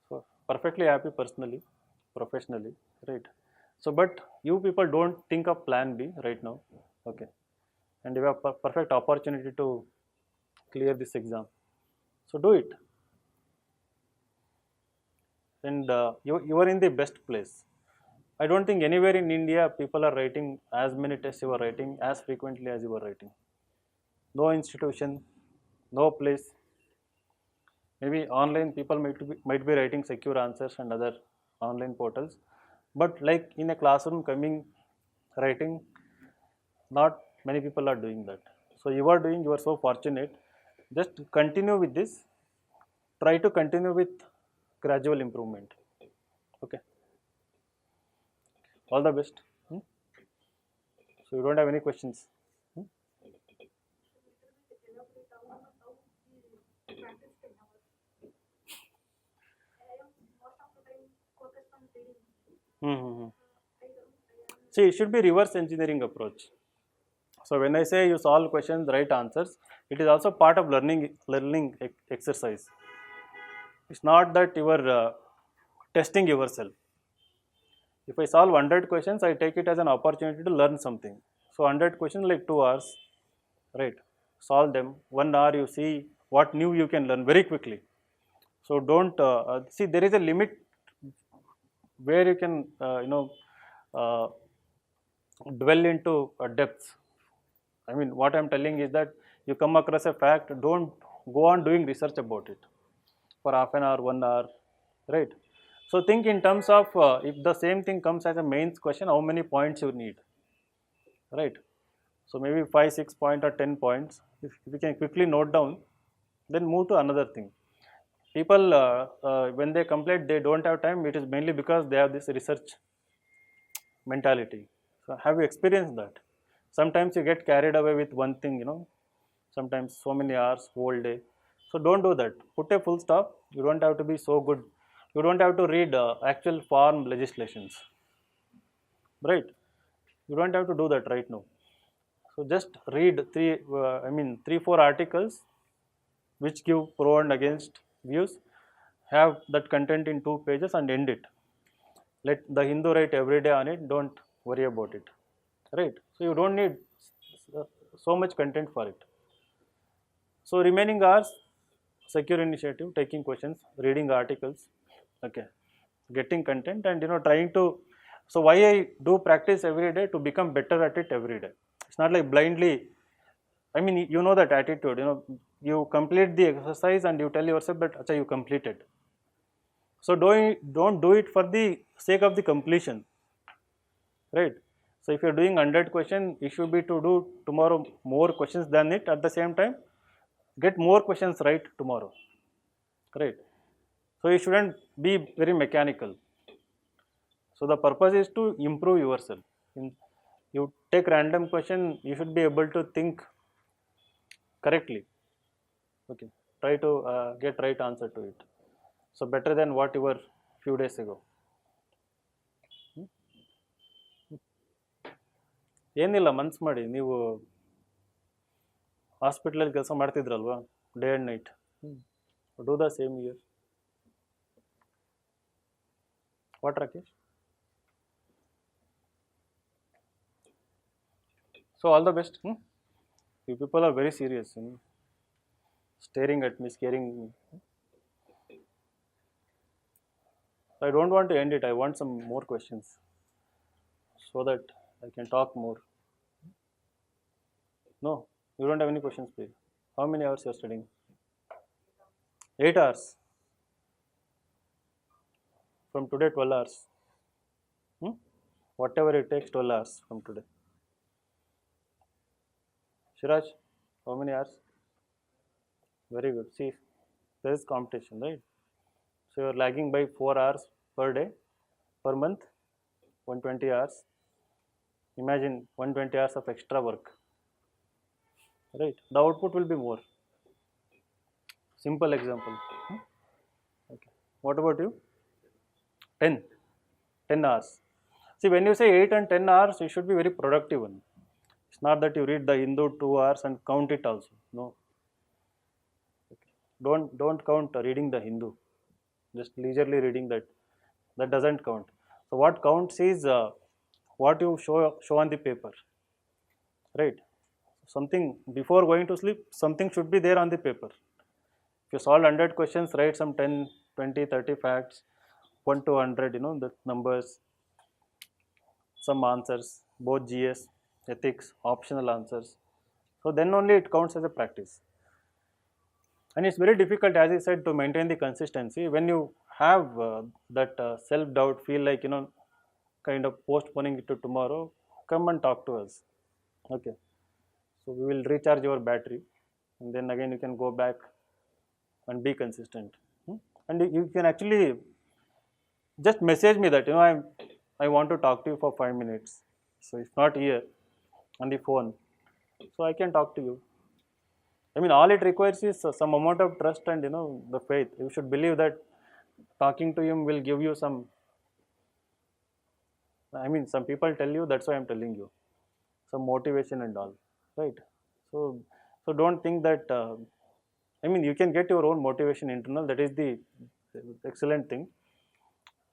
So perfectly happy personally, professionally, right? So, but you people don't think of plan B right now, okay? And you have perfect opportunity to clear this exam. So do it, and you are in the best place. I don't think anywhere in India people are writing as many tests you are writing as frequently as you are writing. No institution, no place. Maybe online people might be writing secure answers and other online portals, but like in a classroom coming writing, not many people are doing that. So you are doing, you are so fortunate. Just continue with this. Try to continue with gradual improvement. Okay. All the best. So you don't have any questions. See, it should be reverse engineering approach. So when I say you solve questions, write answers, it is also part of learning exercise. It's not that you are testing yourself. If I solve 100 questions, I take it as an opportunity to learn something. So 100 questions like 2 hours, right? Solve them. 1 hour you see what new you can learn very quickly. So don't see, there is a limit where you can uh, dwell into depths. I mean, what I'm telling is that you come across a fact, don't go on doing research about it for half an hour, 1 hour, right? So think in terms of if the same thing comes as a mains question, how many points you need, right? So maybe 5, 6 point or 10 points. If we can quickly note down, then move to another thing. People, when they complete, they don't have time. It is mainly because they have this research mentality. So have you experienced that? Sometimes you get carried away with one thing, sometimes so many hours, whole day. So don't do that. Put a full stop. You don't have to be so good. You don't have to read actual farm legislations, right? You don't have to do that right now. So just read three, 4 articles which give pro and against views. Have that content in 2 pages and end it. Let the Hindu write every day on it. Don't worry about it, right? So you don't need so much content for it. So remaining hours, secure initiative, taking questions, reading articles, okay, getting content, and trying to. So why I do practice every day? To become better at it every day. It's not like blindly. I mean, you know that attitude. You complete the exercise and you tell yourself that acha, you completed. So don't do it for the sake of the completion, right? So if you're doing 100 questions, it should be to do tomorrow more questions than it. At the same time, get more questions right tomorrow, right? So you shouldn't be very mechanical. So the purpose is to improve yourself. You take random question, you should be able to think correctly. Okay, try to get right answer to it. So better than what you were few days ago. ಏನಿಲ್ಲ ಮನ್ಸು ಮಾಡಿ ನೀವು ಹಾಸ್ಪಿಟ್ಲಲ್ಲಿ ಕೆಲಸ ಮಾಡ್ತಿದ್ರಲ್ವಾ day and night do the same year what Rakesh so all the best you people are very serious staring at me, scaring me. I don't want to end it. I want some more questions so that I can talk more. No, you don't have any questions, please. How many hours you are studying? 8 hours. From today, 12 hours. Whatever it takes, 12 hours from today. Shiraj, how many hours? Very good. See, there is competition, right? So you are lagging by 4 hours per day, per month, 120 hours. Imagine 120 hours of extra work, right? The output will be more. Simple example. Okay. What about you? 10 hours. See, when you say 8 and 10 hours, you should be very productive one. It's not that you read the Hindu 2 hours and count it also. No. Don't count reading the Hindu. Just leisurely reading that doesn't count. So what counts is what you show on the paper, right? Something before going to sleep, something should be there on the paper. If you solve 100 questions, write some 10, 20, 30 facts, 1 to 100, the numbers, some answers, both GS, ethics, optional answers. So then only it counts as a practice. And it's very difficult, as I said, to maintain the consistency when you have that self-doubt, feel like kind of postponing it to tomorrow. Come and talk to us. Okay, so we will recharge your battery, and then again you can go back and be consistent. And you can actually just message me that I want to talk to you for 5 minutes. So if not here, on the phone, so I can talk to you. I mean, all it requires is some amount of trust and the faith. You should believe that talking to him will give you some. I mean, some people tell you, that's why I'm telling you, some motivation and all, right? So don't think that. I mean, you can get your own motivation internal. That is the excellent thing.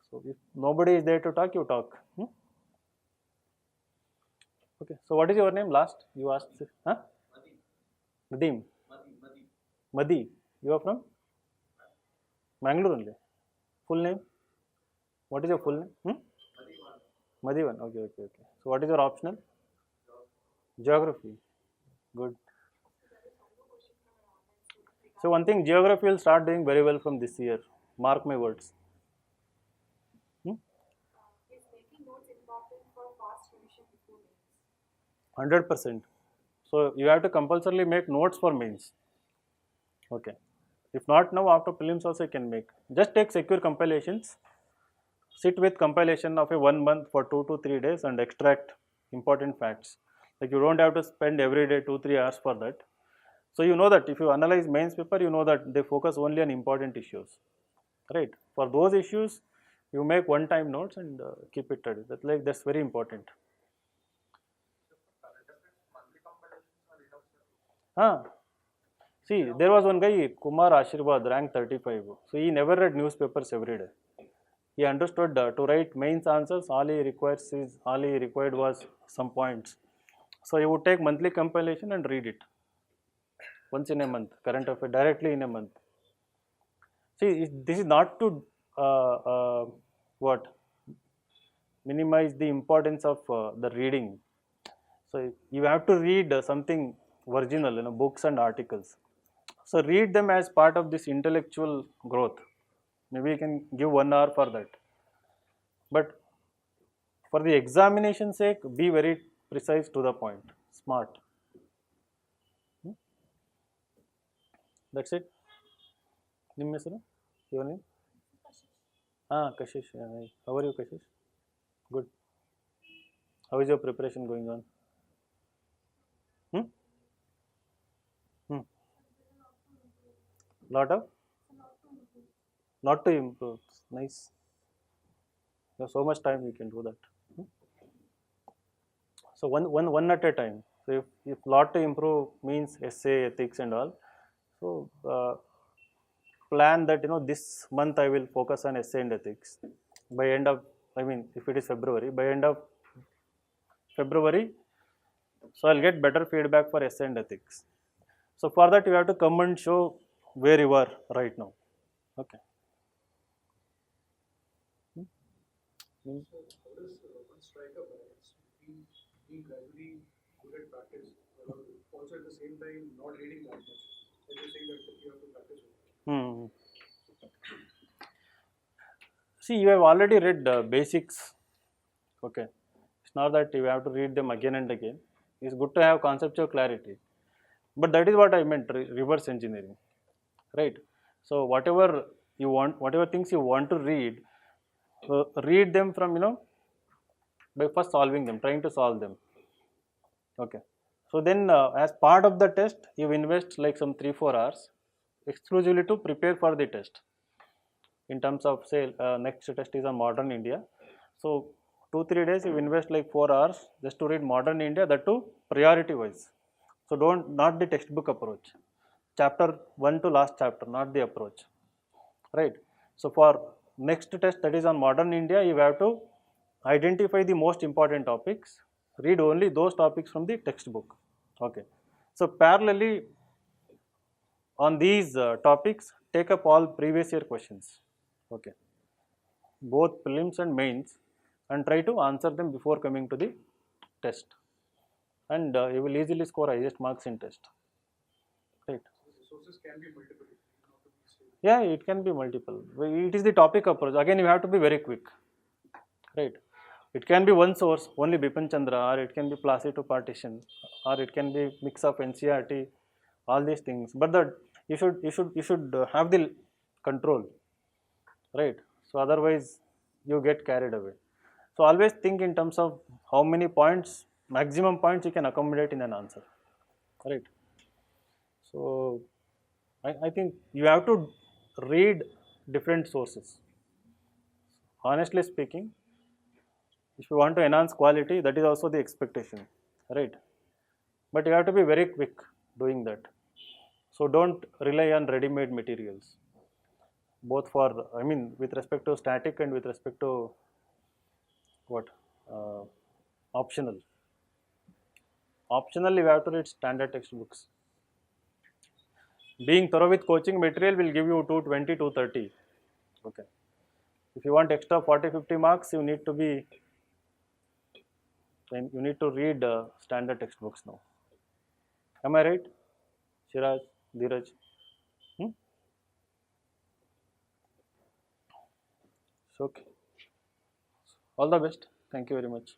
So if nobody is there to talk, you talk. Okay, so what is your name last? You asked, huh? Nadeem. Madi. You are from? Mangalore only. Full name? What is your full name? Madhivan. Okay, okay, okay. So what is your optional? Geography. Good. So one thing, geography will start doing very well from this year. Mark my words. Is making notes important for fast revision before mains? 100%. So you have to compulsorily make notes for mains. Okay. If not now, after prelims also you can make. Just take secure compilations. Sit with compilation of a 1 month for 2 to 3 days and extract important facts. Like you don't have to spend every day 2 3 hours for that. So you know that if you analyze mains paper, you know that they focus only on important issues, right? For those issues, you make one-time notes and keep it ready. That's very important. Ah, see, there was one guy, Kumar Ashirwad, rank 35. So he never read newspapers every day. He understood to write mains answers. All he required was some points. So he would take monthly compilation and read it once in a month, current affair directly in a month. See, this is not to what minimize the importance of the reading. So you have to read something original, books and articles. So read them as part of this intellectual growth. Maybe you can give 1 hour for that. But for the examination sake, be very precise, to the point, smart. That's it. ನಿಮ್ಮ ಹೆಸರು? Your name? Kashish. Hi. How are you, Kashish? Good. How is your preparation going on? Hmm? Lot of? Not to improve. Nice. You have so much time, you can do that. So one at a time. So if lot to improve means essay, ethics and all, so plan that this month I will focus on essay and ethics. By end of, if it is February, by end of February, so I'll get better feedback for essay and ethics. So for that you have to come and show where you are right now. Okay. So how does one strike a balance between being gradually good at practice, while also at the same time not reading that much? Like you're saying that you have to practice with it. See, you have already read basics. Okay. It's not that you have to read them again and again. It's good to have conceptual clarity. But that is what I meant, reverse engineering. Right? So whatever you want, whatever things you want to read, read them from, by first solving them, trying to solve them. Okay. So then as part of the test, you invest like some 3 4 hours exclusively to prepare for the test. In terms of, say, next test is on modern India. So 2 3 days you invest like 4 hours just to read modern India, that too priority wise. So not the textbook approach. Chapter 1 to last chapter, not the approach. Right. So for next test, that is on modern India, you have to identify the most important topics, read only those topics from the textbook. Okay. So parallelly on these topics, take up all previous year questions. Okay. Both prelims and mains, and try to answer them before coming to the test. And you will easily score highest marks in test. Right. Sources can be multiple. Not to be stable. Yeah, it can be multiple. It is the topic approach. Again, you have to be very quick. Right. It can be one source, only Bipin Chandra, or it can be Placido partition, or it can be mix of NCERT, all these things. But that you should have the control. Right. So otherwise you get carried away. So always think in terms of how many points, maximum points you can accommodate in an answer. Right. So I think you have to read different sources. Honestly speaking, if you want to enhance quality, that is also the expectation, right? But you have to be very quick doing that. So don't rely on ready-made materials, both for, with respect to static and with respect to what, optional. Optionally, we have to read standard textbooks. Being thorough with coaching material will give you 220, 230. Okay. If you want extra 40, 50 marks, you need to be, then you need to read standard textbooks now. Am I right? Shiraj, Dheeraj? Hmm? So, okay. All the best. Thank you very much.